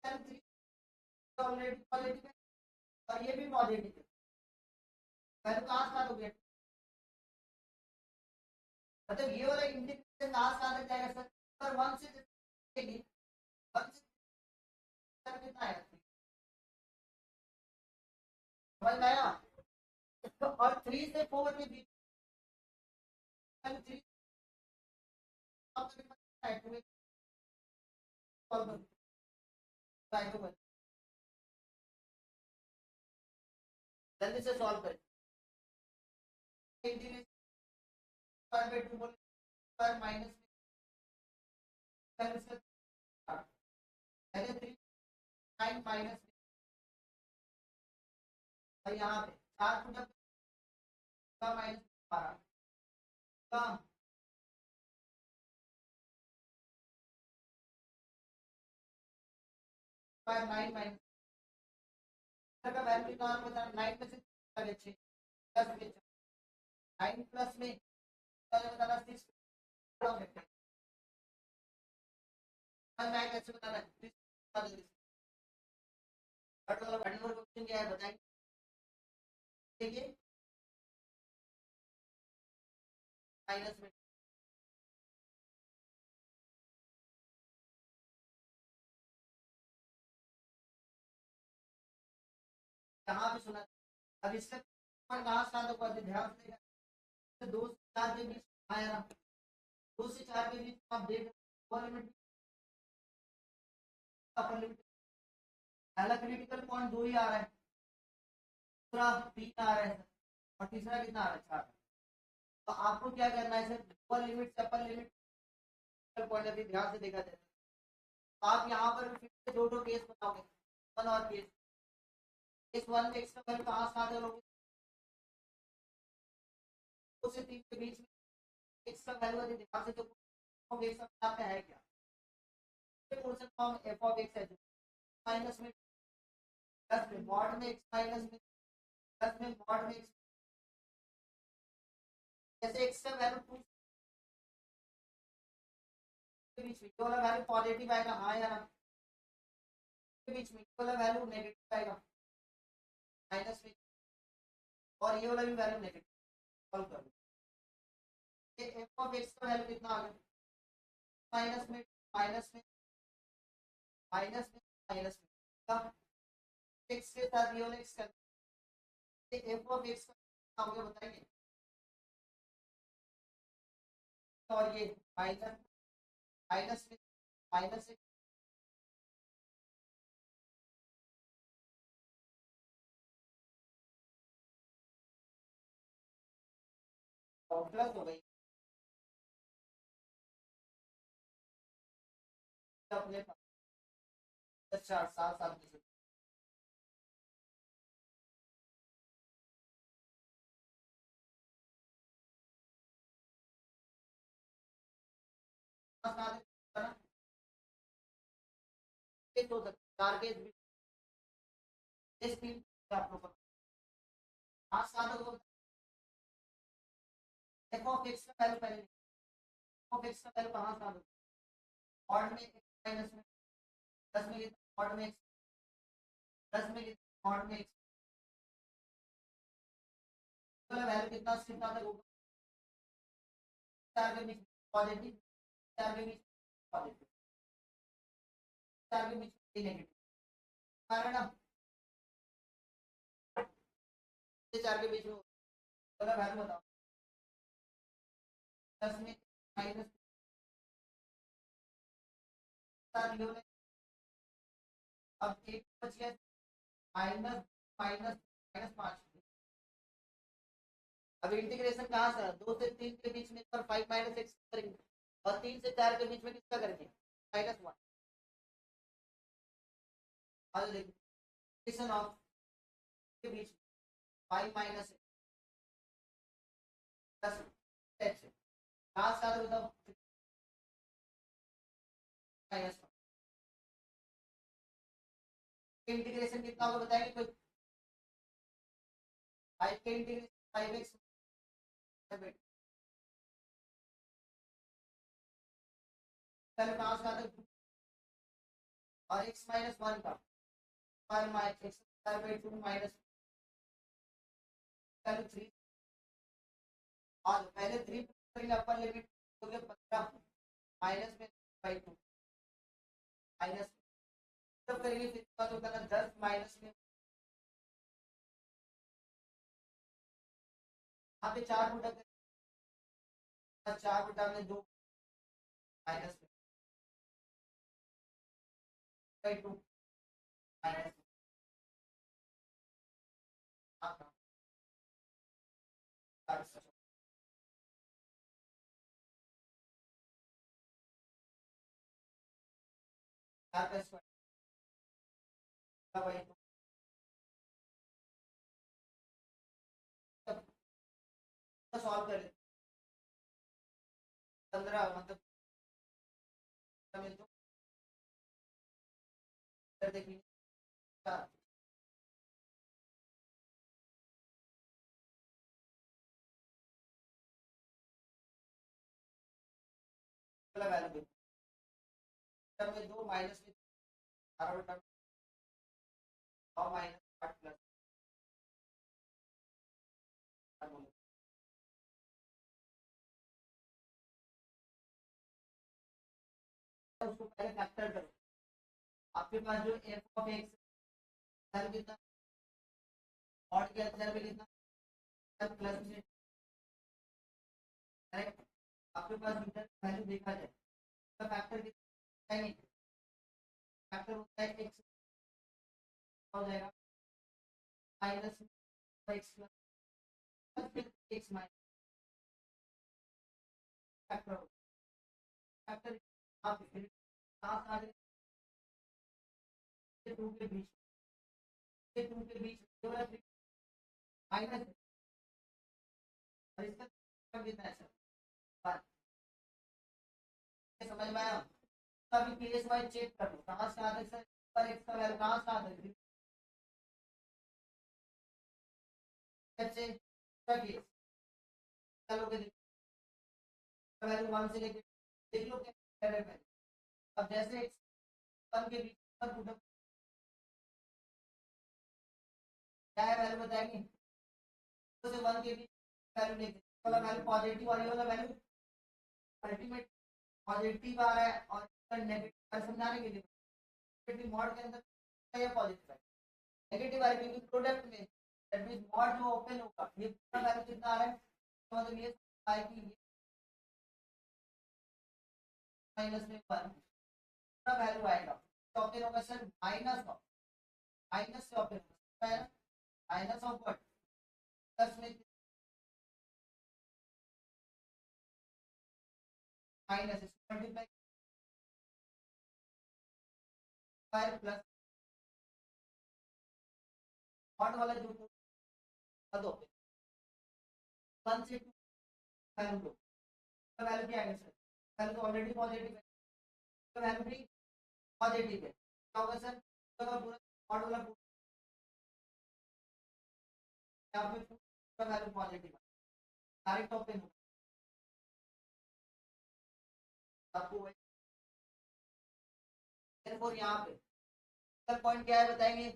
3 ऑलरेडी पॉजिटिव है और ये भी पॉजिटिव है, वैल्यू कहाँ से लोगे, मतलब ये वाला इंटीग्रेशन कहाँ से जाएगा सर, पर 1 से देखेंगे 1 से सर कितना आएगा, समझ में आया, और 3 से 4 के बीच 3 जल्दी से सॉल्व करें, integration square by 2 square minus पहले 3 9 माइनस और यहाँ पे 4 को जब माइनस 12 का 9 माइनस का वैल्यू निकाल बता 9 में से 6 10 में 9 प्लस में बताना 6 मैं कैसे बताना है, क्वेश्चन क्या है बताइए, देखिए माइनस में कहाँ पे सुना, अब इसका कहाँ से आता है ध्यान से देखा, 2 से 4 के बीच आया, 2 से 4 के बीच आप देख अपर लिमिट, अपर लिमिट पहला क्रिटिकल पॉइंट 2 ही आ रहा है, दूसरा 3 आ रहा है और तीसरा कितना आ रहा है 4, तो आपको क्या करना है सर, अपर लिमिट से अपर लिमिट पॉइंट अभी ध्यान से देखा जाए, तो आप यहाँ पर फिर से दो केस बताओगे, वन और केस 1 में एक्स्ट्रा वैल्यू कहाँ से आते लोगे, 2 से 3 के बीच में एक्स्ट्रा वैल्यू अभी ध्यान से तो देख सकते हैं है क्या, portion form F of x है माइनस में प्लस में मॉड में एक्स माइनस में प्लस में मॉड में एक्स, जैसे एक्स का वैल्यू 2 के बीच में वाला वैल्यू पॉजिटिव आएगा हाँ या ना, के बीच में वाला वैल्यू नेगेटिव आएगा माइनस में, और ये वाला भी वैल्यू नेगेटिव, सॉल्व करो, ये एफ ऑफ एक्स का वैल्यू कितना आ गया माइनस में माइनस में माइनस में माइनस में, एक्स के साथ ये वाला एक्स का एफ ऑफ एक्स का हो गया बताइए, और ये माइनस माइनस में माइनस से प्लस हो गई, अपने 4 7 7 की तो 4 के आप लोग आज कहाँ तक एफ ऑफ एक्स का वैल्यू पहले एफ ऑफ एक्स का वैल्यू कहाँ से होगा ऑड में x माइनस में 10 में कितना ऑड में x 10 में कितना ऑड में x वाला वैल्यू कितना से कितना तक होगा 4 के बीच पॉजिटिव 4 के बीच पॉजिटिव 4 के बीच नेगेटिव कारण अब 4 के बीच में वाला वैल्यू बताओ 10 में माइनस 4 लियो अब एक बच गया माइनस माइनस माइनस 5 अब इंटीग्रेशन कहाँ से 2 से 3 के बीच में पर 5 माइनस एक्स करेंगे और 3 से 4 के बीच में कितना करेंगे -1 और इंटीग्रेशन ऑफ के बीच में 5 माइनस एक्स कहाँ से आता बताओ -1 इंटीग्रेशन कितना होगा बताएंगे कोई 5 के इंटीग्रेशन 5x पहले कहाँ से आता और x माइनस 1 का पर minus x square by 2 minus 3 और पहले 3 करेंगे अपर लिमिट हो गया 15 माइनस में बाई 2 माइनस तब करेंगे फिर का तो करना 10 माइनस में यहाँ पे 4 बटा 4 बटा में 2 माइनस में बाई 2 माइनस सॉल्व करें 15 मतलब देखेंगे वैल्यू में 2 माइनस में 12 बटा 9 माइनस 8 प्लस उसको पहले फैक्टर करो आपके पास जो f ऑफ x सर कितना और क्या सर में कितना सर प्लस में करेक्ट आपके पास इधर वैल्यू देखा जाए तो फैक्टर कितना है नहीं फैक्टर होता है x हो जाएगा माइनस x प्लस फिर x माइनस फैक्टर फैक्टर आप फिर साथ आ जाए 2 के बीच 2 के बीच माइनस और इसका कितना है सर समझ में आया अभी केस वाइज चेक कर लो कहाँ से आता है सर पर x का वैल्यू कहाँ से आता है से केस चलो के वैल्यू 1 से लेके देख लो क्या है अब जैसे x 1 के बीच पर पुट क्या है वैल्यू बताएंगे तो से 1 के बीच वैल्यू लेके वाला वैल्यू पॉजिटिव और ये वाला वैल्यू अल्टीमेट पॉजिटिव आ रहा है और नेगेटिव समझाने के लिए नेगेटिव मॉड के अंदर ये पॉजिटिव है नेगेटिव आ रहा है क्योंकि प्रोडक्ट में दैट मींस मॉड जो ओपन होगा ये पूरा वैल्यू कितना आ रहा है तो मतलब ये है कि माइनस में 1 पूरा वैल्यू आएगा तो ओपन होगा सर माइनस से ओपन होगा माइनस ऑफ व्हाट प्लस में minus multiply square plus mod वाला जो दो 1 से 2 वैल्यू लो तो वैल्यू क्या आएगा सर वैल्यू तो ऑलरेडी पॉजिटिव है तो वैल्यू भी पॉजिटिव है क्या होगा सर पूरा मॉड वाला यहाँ पे वैल्यू पॉजिटिव डायरेक्ट ओपन आपको वही therefore यहाँ पे पॉइंट क्या है बताएंगे,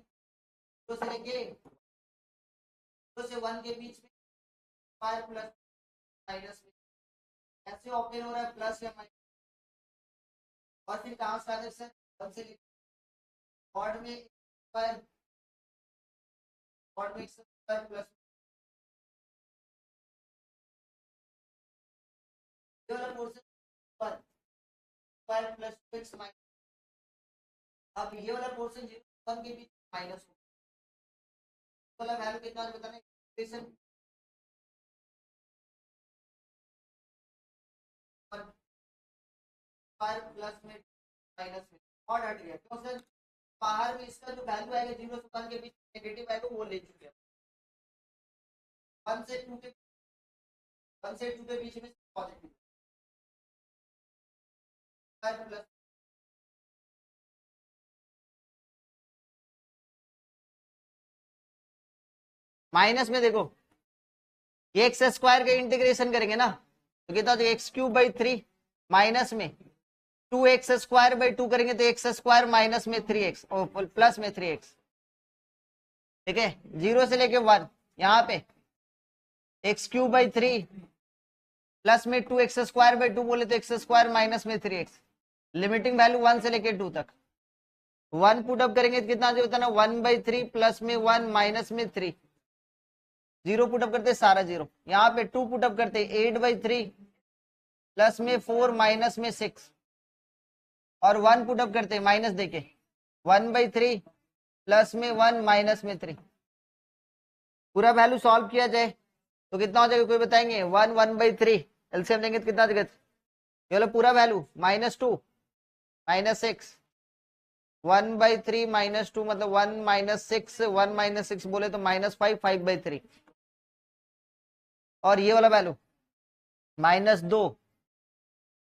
दो से लेके दो से 1 के बीच में स्क्वायर प्लस माइनस में ऐसे ओपन हो रहा है प्लस या माइनस, और फिर कहाँ से आते सर 1 से लेके ऑड में स्क्वायर, ऑड में स्क्वायर प्लस ये वाला portion square plus 2x minus, अब ये वाला पोर्शन 0 1 के बीच माइनस हो वाला वैल्यू कितना बताना इक्वेशन स्क्वायर प्लस में माइनस में और हट गया क्यों सर, बाहर में इसका जो वैल्यू आएगा 0 से 1 के बीच नेगेटिव आएगा वो ले चुके हैं, 1 से 2 के बीच में पॉजिटिव प्लस माइनस में देखो ये एक्स स्क्वायर का इंटीग्रेशन करेंगे ना तो कितना हो एक्स क्यूब बाई 3 माइनस में 2x स्क्वायर बाई 2 करेंगे तो एक्स स्क्वायर माइनस में 3x और प्लस में 3x, ठीक है 0 से लेके 1 यहाँ पे एक्स क्यूब बाई 3 प्लस में 2x स्क्वायर बाई 2 बोले तो एक्स स्क्वायर माइनस में 3x, लिमिटिंग वैल्यू 1 से लेके 2 तक, 1 पुट अप करेंगे तो कितना जो होता है ना 1/3 प्लस में 1 माइनस में 3, 0 पुटअप करते सारा 0, यहाँ पे 2 पुटअप करते 8/3 प्लस में 4 माइनस में 6, और 1 पुटअप करते माइनस देके 1/3 प्लस में 1 माइनस में 3, पूरा वैल्यू सॉल्व किया जाए तो कितना हो जाएगा कोई बताएंगे 1/3 एलसीएम लेंगे तो कितना देगा, ये पूरा वैल्यू -2 -6 1/3 -2 मतलब 1 -6 1 -6 बोले तो -5 5/3, और ये वाला वैल्यू -2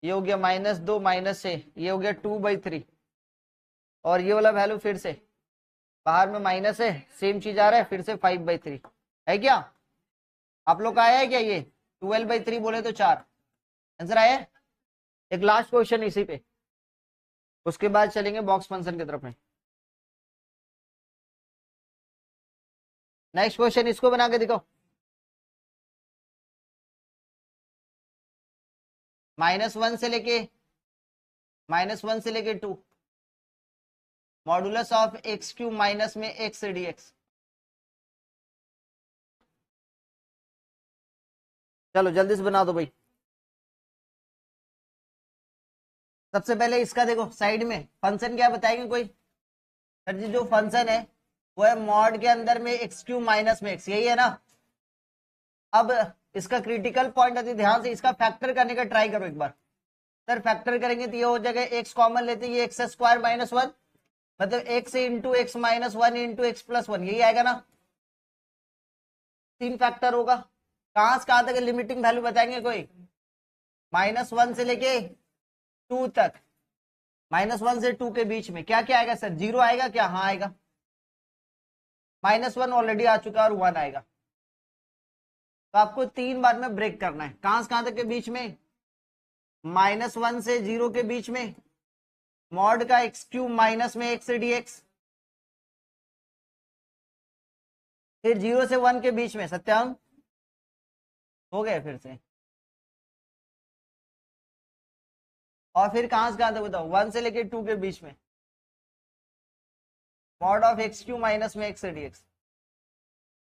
ये हो गया -2 -6 ये हो गया 2/3, और ये वाला वैल्यू फिर से बाहर में माइनस है सेम चीज आ रहा है फिर से 5/3 है क्या, आप लोग का आया है क्या ये 12/3 बोले तो 4 आंसर आया है। एक लास्ट क्वेश्चन इसी पे उसके बाद चलेंगे बॉक्स फंक्शन की तरफ में, नेक्स्ट क्वेश्चन इसको बना के दिखाओ, -1 से लेके -2 modulus of x cube minus में एक्स डीएक्स, चलो जल्दी से बना दो भाई। सबसे पहले इसका देखो साइड में फंक्शन क्या बताएंगे कोई, सर जी जो फंक्शन है वो है मॉड के अंदर में एक्स क्यूब माइनस में एक्स, यही है ना। अब इसका क्रिटिकल पॉइंट है ध्यान से इसका फैक्टर करने का ट्राई करो एक बार, सर फैक्टर करेंगे तो ये हो जाएगा एक्स कॉमन लेते हैं एक्स स्क्वायर -1 मतलब x into x -1 into x plus 1 यही आएगा ना, 3 फैक्टर होगा, कहां से कहां तक लिमिटिंग वैल्यू बताएंगे कोई, -1 से लेके 2 तक, -1 से 2 के बीच में क्या क्या आएगा सर, 0 आएगा क्या, हाँ आएगा, -1 ऑलरेडी आ चुका है और 1 आएगा, तो आपको 3 बार में ब्रेक करना है, कहां से कहां तक के बीच में, -1 से 0 के बीच में मॉड का एक्स क्यूब माइनस में एक्स डीएक्स, फिर 0 से 1 के बीच में, सत्याम हो गए फिर से, और फिर कहां से कहां तक बताओ 1 से लेके 2 के बीच में mod of x cube minus में एक्स डीएक्स।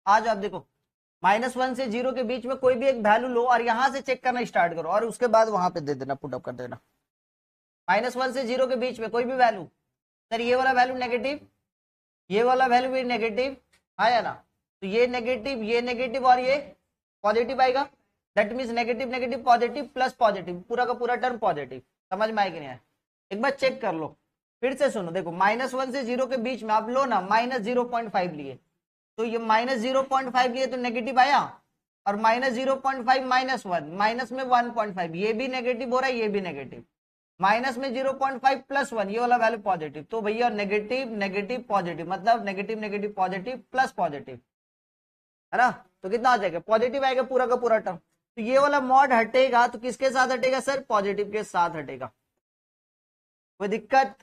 आज आप देखो -1 से 0 के बीच में कोई भी एक वैल्यू लो और यहां से चेक करना स्टार्ट करो और उसके बाद वहां पे दे देना पुटअप कर देना, -1 से 0 के बीच में कोई भी वैल्यू, सर ये वाला वैल्यू नेगेटिव ये वाला वैल्यू भी नेगेटिव आया ना, तो ये नेगेटिव और ये पॉजिटिव आएगा, that means negative negative positive plus positive पूरा का पूरा टर्म पॉजिटिव, समझ में आएगा नहीं आया, एक बार चेक कर लो फिर से सुनो, देखो -1 से 0 के बीच में आप लो ना -0.5 लिए तो ये -0.5 लिए तो नेगेटिव आया, और -0.5 -1 माइनस में 1.5 ये भी नेगेटिव हो रहा है ये भी नेगेटिव, माइनस में 0.5 प्लस 1 ये वाला वैल्यू पॉजिटिव, तो भैया नेगेटिव नेगेटिव पॉजिटिव मतलब negative negative positive plus positive, है ना, तो कितना आ जाएगा, पॉजिटिव आएगा पूरा का पूरा टर्म। तो ये वाला मॉड हटेगा तो किसके साथ हटेगा सर, पॉजिटिव के साथ हटेगा। कोई दिक्कत,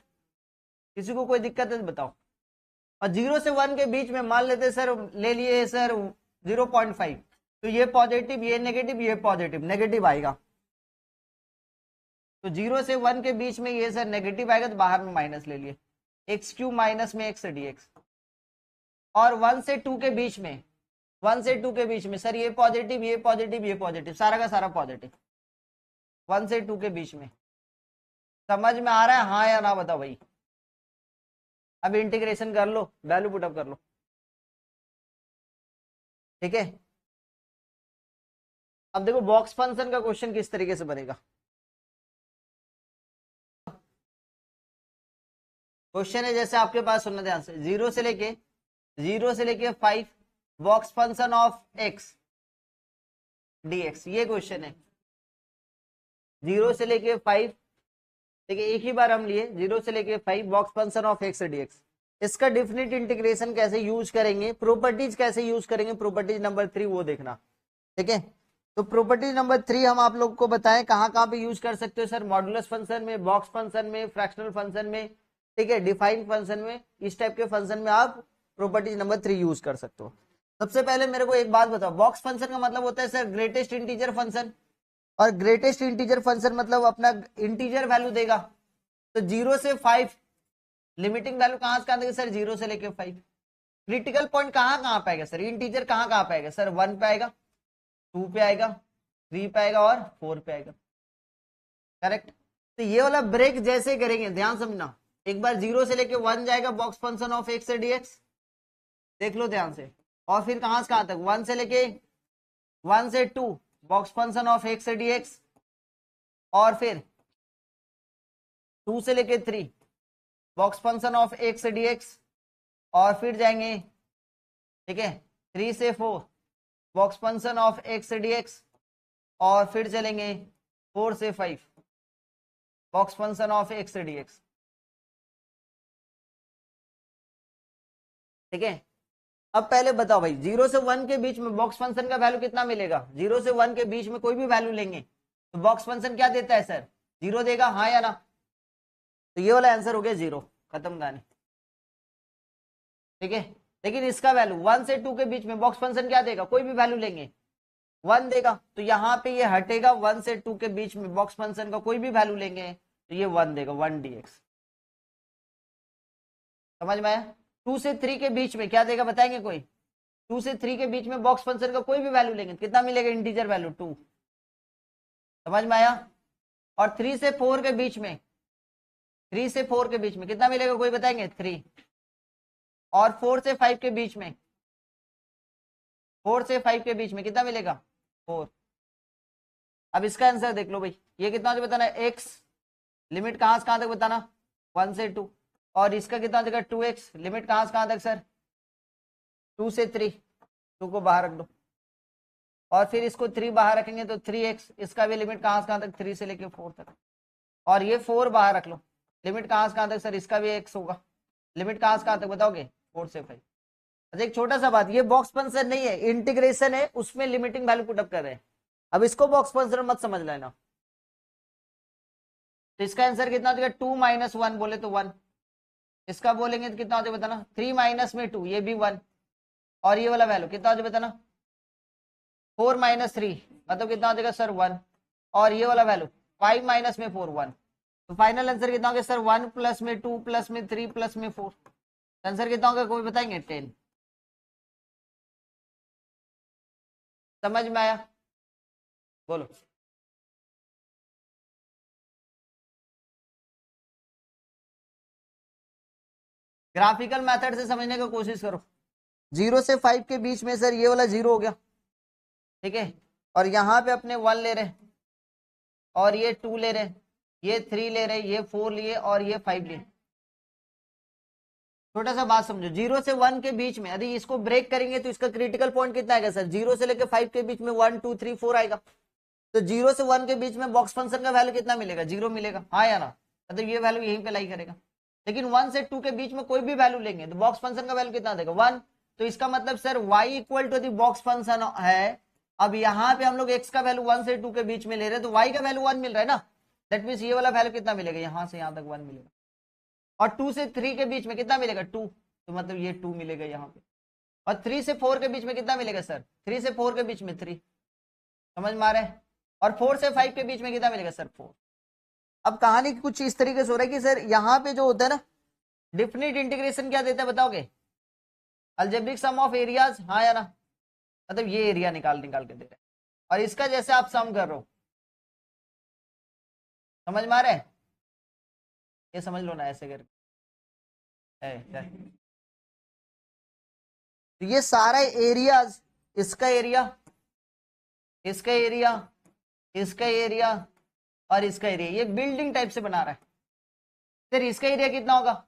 किसी को कोई दिक्कत है तो बताओ। और 0 से 1 के बीच में मान लेते सर, ले लिए सर 0.5, तो ये पॉजिटिव, ये नेगेटिव, ये पॉजिटिव, नेगेटिव आएगा। तो 0 से 1 के बीच में ये सर नेगेटिव आएगा, तो बाहर में माइनस ले लिए, एक्स क्यू माइनस में एक्स dx। और 1 से 2 के बीच में, 1 से 2 के बीच में सर ये पॉजिटिव, ये पॉजिटिव, ये पॉजिटिव, सारा का सारा पॉजिटिव 1 से 2 के बीच में। समझ में आ रहा है हाँ या ना, बताओ भाई। अब इंटीग्रेशन कर लो, वैल्यू पुटअप कर लो, ठीक है। अब देखो बॉक्स फंक्शन का क्वेश्चन किस तरीके से बनेगा। क्वेश्चन है जैसे आपके पास, सुनना ध्यान से, 0 से लेके 5 box function of x dx, ये क्वेश्चन है। 0 से लेके 5, देखिए एक ही बार हम लिए 0 से लेके 5 box function of x dx। इसका डिफिनिट इंटीग्रेशन कैसे यूज करेंगे, प्रॉपर्टीज कैसे यूज करेंगे, प्रॉपर्टीज नंबर 3 वो देखना, ठीक है। तो प्रॉपर्टी नंबर 3 हम आप लोग को बताएं कहाँ कहाँ पे यूज कर सकते हो सर, मॉडुलस फंक्शन में, बॉक्स फंक्शन में, फ्रैक्शनल फंक्शन में, ठीक है, डिफाइन फंक्शन में, इस टाइप के फंक्शन में आप प्रॉपर्टीज नंबर 3 यूज कर सकते हो। सबसे पहले मेरे को एक बात बताओ, बॉक्स फंक्शन का मतलब होता है सर ग्रेटेस्ट इंटीजर फंक्शन, और ग्रेटेस्ट इंटीजर फंक्शन मतलब अपना इंटीजर वैल्यू देगा। तो 0 से 5 लिमिटिंग वैल्यू कहां से कहां देगा सर, 0 से लेके 5। क्रिटिकल पॉइंट कहां कहां पे आएगा सर, इंटीजर कहां कहां पे आएगा सर, 1 पे आएगा, 2 पे आएगा, 3 पे आएगा और 4 पे आएगा, करेक्ट। तो ये वाला ब्रेक जैसे करेंगे, ध्यान समझना, एक बार 0 से लेके 1 जाएगा box function of x dx, देख लो ध्यान से। और फिर कहां से कहां तक, 1 से लेके 1 से 2 box function of x dx, और फिर 2 से लेके 3 box function of x dx, और फिर जाएंगे, ठीक है, 3 से 4 box function of x dx, और फिर चलेंगे 4 से 5 box function of x dx, ठीक है। अब पहले बताओ भाई, 0 से 1 के बीच में बॉक्स फंक्शन का वैल्यू कितना मिलेगा, 0 से 1 के बीच में कोई भी वैल्यू लेंगे तो बॉक्स फंक्शन क्या देता है सर, 0 देगा, हाँ या ना। तो ये वाला आंसर हो गया 0, खत्म कहानी, ठीक है। लेकिन इसका वैल्यू 1 से 2 के बीच में बॉक्स फंक्शन क्या देगा, कोई भी वैल्यू लेंगे 1 देगा, तो यहाँ पे ये हटेगा, 1 से 2 के बीच में बॉक्स फंक्शन का कोई भी वैल्यू लेंगे तो ये 1 देगा, 1 dx। समझ में आया। 2 से 3 के बीच में क्या देगा बताएंगे कोई, 2 से 3 के बीच में बॉक्स फंक्शन का कोई भी वैल्यू लेंगे कितना मिलेगा, इंटीजर वैल्यू 2। समझ में आया। और 3 से 4 के बीच में, 3 से 4 के बीच में कितना मिलेगा कोई बताएंगे, 3। और 4 से 5 के बीच में, 4 से 5 के बीच में कितना मिलेगा, 4। अब इसका आंसर देख लो भाई, ये कितना हो बताना है, x लिमिट कहां से कहां तक बताना, 1 से 2, और इसका कितना देगा 2x लिमिट कहां से कहां तक सर, 2 से 3, 2 को बाहर रख दो, और फिर इसको 3 बाहर रखेंगे तो 3x, इसका भी लिमिट कहां से कहां तक, 3 से लेके 4 तक, और ये 4 बाहर रख लो, लिमिट कहां से कहां तक सर, इसका भी x होगा, लिमिट कहां से कहां तक बताओगे, 4 से 5। अच्छा एक छोटा सा बात, ये बॉक्स फंक्शन नहीं है, इंटीग्रेशन है, उसमें लिमिटिंग वैल्यू पुट अप कर रहे हैं। अब इसको बॉक्स फंक्शन मत समझ लेना। तो इसका आंसर कितना हो जाएगा, 2 - 1 बोले तो 1, इसका बोलेंगे तो कितना हो जाएगा बताना, 3 - में 2 ये भी 1, और ये वाला वैल्यू कितना हो जाएगा बताना, 4 - 3 मतलब कितना हो जाएगा सर 1, और ये वाला वैल्यू 5 - में 4 1। तो फाइनल आंसर कितना हो गया सर, 1 + में 2 + में 3 + में 4, आंसर कितना होगा कोई बताएंगे, 10। समझ में आया, बोलो। ग्राफिकल मेथड से समझने का कोशिश करो। 0 से 5 के बीच में सर ये वाला 0 हो गया, ठीक है, और यहाँ पे अपने 1 ले रहे, और ये 2 ले रहे, ये 3 ले रहे, ये 4 लिए, और ये 5 लिए। छोटा सा बात समझो, 0 से 1 के बीच में यदि इसको ब्रेक करेंगे तो इसका क्रिटिकल पॉइंट कितना आएगा सर, 0 से लेकर 5 के बीच में 1 2 3 4 आएगा। तो 0 से 1 के बीच में बॉक्स फंक्शन का वैल्यू कितना मिलेगा, 0 मिलेगा, हाँ या ना, मतलब ये वैल्यू यहीं पे लाई करेगा। लेकिन 1 से 2 के बीच में कोई भी वैल्यू लेंगे तो बॉक्स फंक्शन का वैल्यू कितना देगा, 1। तो इसका मतलब sir y equal to the box function है। अब यहाँ पे हम लोग x का वैल्यू 1 से 2 के बीच में ले रहे हैं, तो y का वैल्यू 1 मिल रहा है ना, दैट मीन्स ये वाला वैल्यू कितना मिलेगा, यहाँ से यहाँ तक 1 मिलेगा, और 2 से 3 के बीच में कितना मिलेगा 2, तो मतलब ये 2 मिलेगा यहाँ पे, और 3 से 4 के बीच में कितना मिलेगा सर, 3 से 4 के बीच में 3, समझ में आ रहा है, और 4 से 5 के बीच में कितना मिलेगा सर 4। अब कहानी कुछ इस तरीके से हो रहा है कि सर यहाँ पे जो होता है ना, डिफिनिट इंटीग्रेशन क्या देता है बताओगे, अलजेब्रिक सम ऑफ एरियाज, हाँ या ना, मतलब ये एरिया निकाल के दे रहे हैं, और इसका जैसे आप सम कर रहे हो, समझ में आ रहा है, ये समझ लो ना ऐसे करके, तो ये सारा एरियाज, इसका एरिया, इसका एरिया, इसका एरिया और इसका एरिया, ये बिल्डिंग टाइप से बना रहा है। सर इसका एरिया कितना होगा,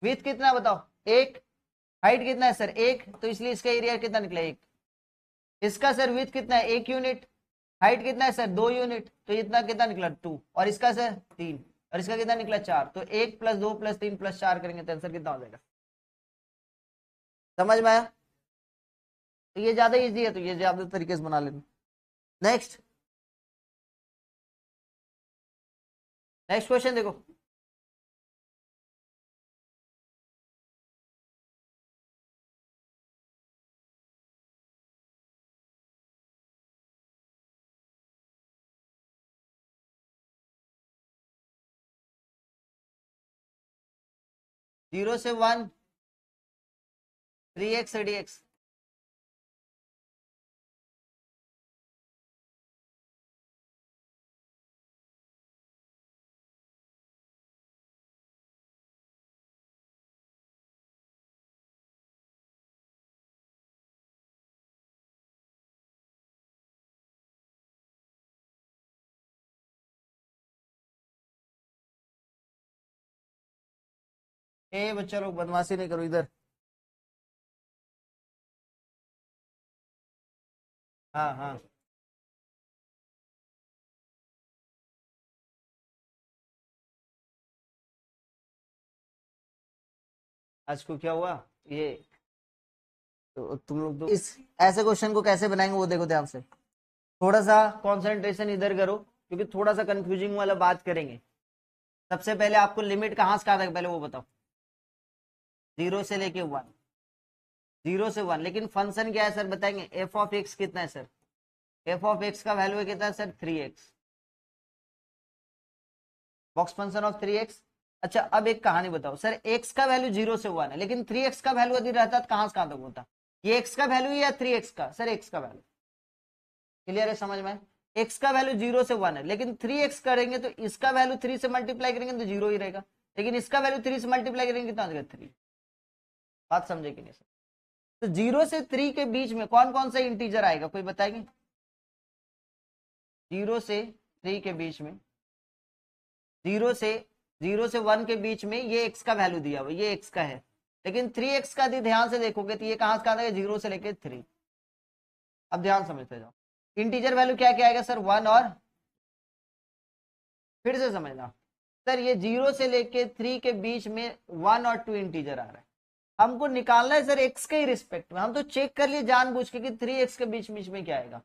विड्थ कितना बताओ, 1, हाइट कितना है सर 1, तो इसलिए इसका एरिया कितना निकला 1, इसका सर विड्थ कितना है 1 यूनिट, हाइट कितना है सर 2 यूनिट, तो इतना कितना निकला 2, और इसका सर 3, और इसका कितना निकला 4, तो 1 + 2 + 3 + 4 करेंगे तो आंसर कितना हो जाएगा, समझ में आया, तो ये ज्यादा इजी है, तो ये ज्यादा तरीके से बना लेना। नेक्स्ट क्वेश्चन देखो, जीरो से 1 3x dx, ए बच्चा लोग बदमाशी नहीं करो इधर, हाँ हाँ आज को क्या हुआ ये, तो तुम लोग तो इस ऐसे क्वेश्चन को कैसे बनाएंगे वो देखो ध्यान से, थोड़ा सा कंसंट्रेशन इधर करो, क्योंकि थोड़ा सा कंफ्यूजिंग वाला बात करेंगे। सबसे पहले आपको लिमिट कहाँ से कहाँ तक पहले वो बताओ, 0 से लेके 1, 0 से 1, लेकिन फंक्शन क्या है सर बताएंगे, f ऑफ x कितना है सर, f ऑफ x का वैल्यू कितना है sir 3x, box function of 3x। अच्छा अब एक कहानी बताओ सर, x का वैल्यू 0 से 1 है, लेकिन 3x का वैल्यू यदि रहता तो कहां से कहां तक होता, ये x का वैल्यू या 3x का, सर x का वैल्यू, क्लियर है समझ में, x का वैल्यू 0 से 1 है, लेकिन 3x करेंगे तो इसका वैल्यू 3 से मल्टीप्लाई करेंगे तो 0 ही रहेगा, लेकिन इसका वैल्यू 3 से मल्टीप्लाई करेंगे कितना हो जाएगा 3, बात समझे कि नहीं सर, तो 0 से 3 के बीच में कौन कौन सा इंटीजर आएगा कोई बताएंगे, 0 से 3 के बीच में, 0 से 1 के बीच में ये x का वैल्यू दिया हुआ, ये x का है, लेकिन 3x का यदि ध्यान से देखोगे तो ये कहां से कहां तक है, 0 से लेके 3, अब ध्यान समझते जाओ, इंटीजर वैल्यू क्या क्या आएगा सर 1 और, फिर से समझना सर, ये 0 से लेके 3 के बीच में 1 और 2 इंटीजर आ रहा है, हमको निकालना है सर x के रिस्पेक्ट में, हम तो चेक कर लिए जानबूझ के कि 3x के बीच बीच में क्या आएगा,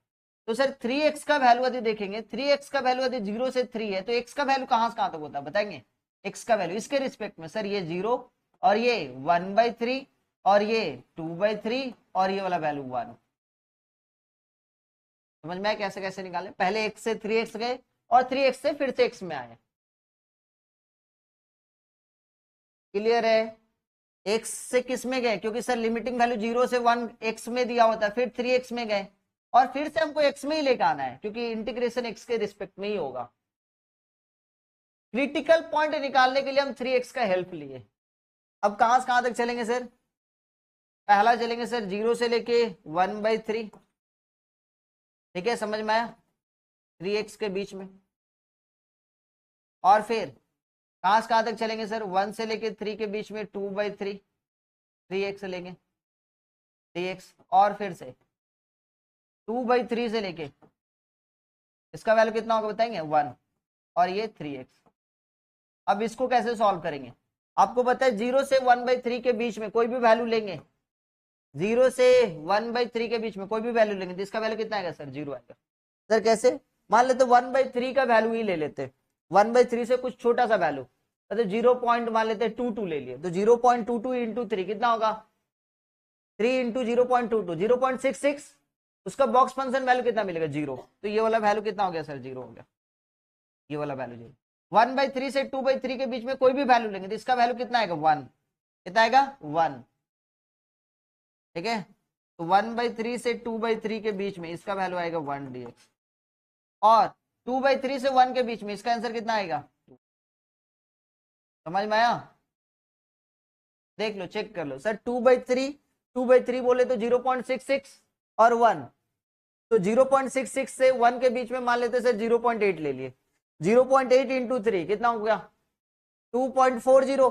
तो सर 3x का वैल्यू यदि देखेंगे, 3x का वैल्यू यदि 0 से 3 है, तो x का वैल्यू कहां से कहां तक होता है बताएंगे, x का वैल्यू इसके रिस्पेक्ट में सर ये 0 और ये 1/3 और ये 2/3 और ये वाला वैल्यू 1, समझ में कैसे कैसे निकाले, पहले x से 3x गए और 3x से फिर से x में आए, क्लियर है, x से किस में गए, क्योंकि सर लिमिटिंग वैल्यू 0 से 1 x में दिया होता है, फिर 3x में गए और फिर से हमको x में ही लेकर आना है, क्योंकि इंटीग्रेशन x के रिस्पेक्ट में ही होगा, क्रिटिकल पॉइंट निकालने के लिए हम 3x का हेल्प लिए। अब कहां से कहां तक चलेंगे सर, पहला चलेंगे सर 0 से लेके 1/3, ठीक है समझ में आया, 3x के बीच में, और फिर कहां से कहां तक चलेंगे सर, 1 से लेके 3 के बीच में 2/3, 3x लेंगे 3x, और फिर से 2/3 से लेके इसका वैल्यू कितना होगा बताएंगे 1 और ये 3x। अब इसको कैसे सॉल्व करेंगे, आपको पता है 0 से 1/3 के बीच में कोई भी वैल्यू लेंगे 0 से 1/3 के बीच में कोई भी वैल्यू लेंगे तो इसका वैल्यू कितना आएगा सर? 0 आएगा। सर कैसे? मान लेते 1/3 का वैल्यू ही ले लेते, 1/3 से कुछ छोटा सा वैल्यू, मतलब 0 पॉइंट मान लेते 22 ले लिए, तो 0.22 इंटू 3 कितना होगा? 3 इंटू 0.22 0.66, उसका बॉक्स फंक्शन वैल्यू कितना मिलेगा? 0। तो ये वाला वैल्यू कितना हो गया सर? 0 हो गया, ये वाला वैल्यू 0। 1/3 से 2/3 के बीच में कोई भी वैल्यू लेंगे तो इसका वैल्यू कितना आएगा? 1। कितना आएगा? 1। ठीक है, तो 1/3 से 2/3 के बीच में इसका वैल्यू आएगा 1 dx, और 2/3 से 1 के बीच में इसका आंसर कितना आएगा? 2। समझ में आया? देख लो, चेक कर लो। सर 2/3 बोले तो 0.66 और 1, तो 0.66 से 1 के बीच में मान लेते सर 0.8 ले लिए, 0.8 इंटू 3 कितना हो गया? 2.40।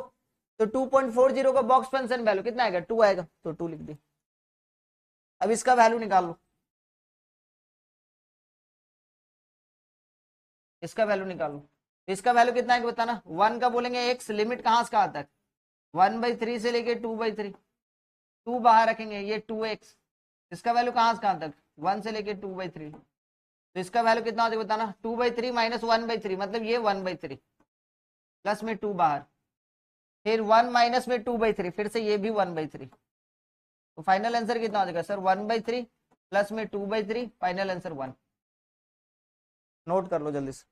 तो 2.40 का बॉक्स फंक्शन वैल्यू कितना आएगा? 2 आएगा, तो 2 लिख दी। अब इसका वैल्यू निकाल लो, इसका वैल्यू निकाल लो। इसका वैल्यू कितना है बताना? 1 का बोलेंगे x, लिमिट कहां से कहां तक? 1/3 से लेके 2/3, 2 बाहर रखेंगे, ये 2x, इसका वैल्यू कहां से कहां तक? 1 से लेके 2/3, तो इसका वैल्यू कितना होता है बताना? 2/3 माइनस 1/3, मतलब ये 1/3, प्लस में 2 बाहर, फिर 1 माइनस में 2/3, फिर से ये भी 1/3, तो फाइनल आंसर कितना हो जाएगा सर? 1/3 प्लस में 2/3, फाइनल आंसर 1। नोट कर लो जल्दी से।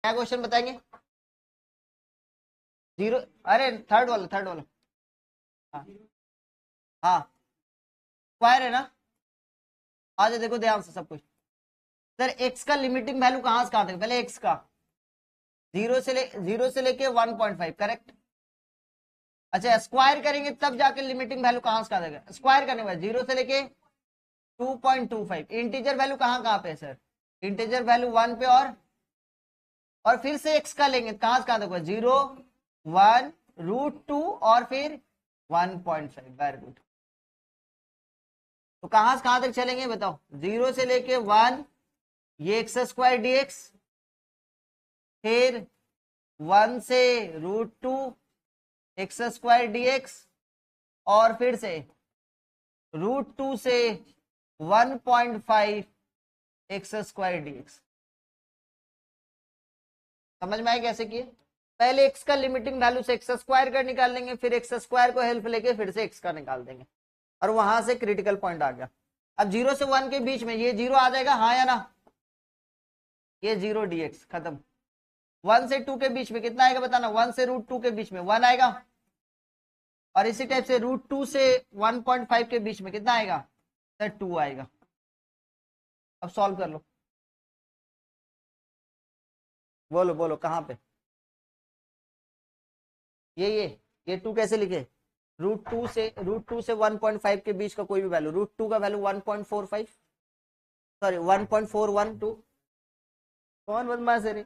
क्या क्वेश्चन बताएंगे? 0, अरे थर्ड वाला। हाँ हाँ, स्क्वायर है ना? आ जाए, देखो ध्यान से सब कुछ। सर x का लिमिटिंग वैल्यू कहां से कहां तक? पहले x का 0 से लेके 1.5, करेक्ट। अच्छा, स्क्वायर करेंगे तब जाके लिमिटिंग वैल्यू कहां से कहां तक? स्क्वायर करने के बाद 0 से लेके 2.25, इंटीजर वैल्यू कहां कहां पे है सर? इंटीजर वैल्यू 1 पे, और फिर से x का लेंगे कहां से कहां तक? 0, 1, √2 और फिर 1.5। Very good. तो कहां से कहां तक चलेंगे बताओ? 0 से लेके 1, ये x² dx, फिर 1 से √2 x² dx, और फिर से √2 से 1.5 x² dx। समझ में आए कैसे किए? पहले x का लिमिटिंग वैल्यू से x² का निकाल लेंगे, फिर x² को हेल्प लेके फिर से x का निकाल देंगे, और वहां से क्रिटिकल पॉइंट आ गया। अब 0 से 1 के बीच में ये 0 आ जाएगा, हाँ या ना? ये 0 dx खत्म। 1 से 2 के बीच में कितना आएगा बताना? 1 से √2 के बीच में 1 आएगा, और इसी टाइप से √2 से 1.5 के बीच में कितना आएगा सर? 2 आएगा। अब सॉल्व कर लो, बोलो बोलो कहां पे? ये 2 कैसे लिखे? √2 से 1.5 के बीच का कोई भी वैल्यू, √2 का वैल्यू 1.45, सॉरी 1.412। कौन बदमाश है रे?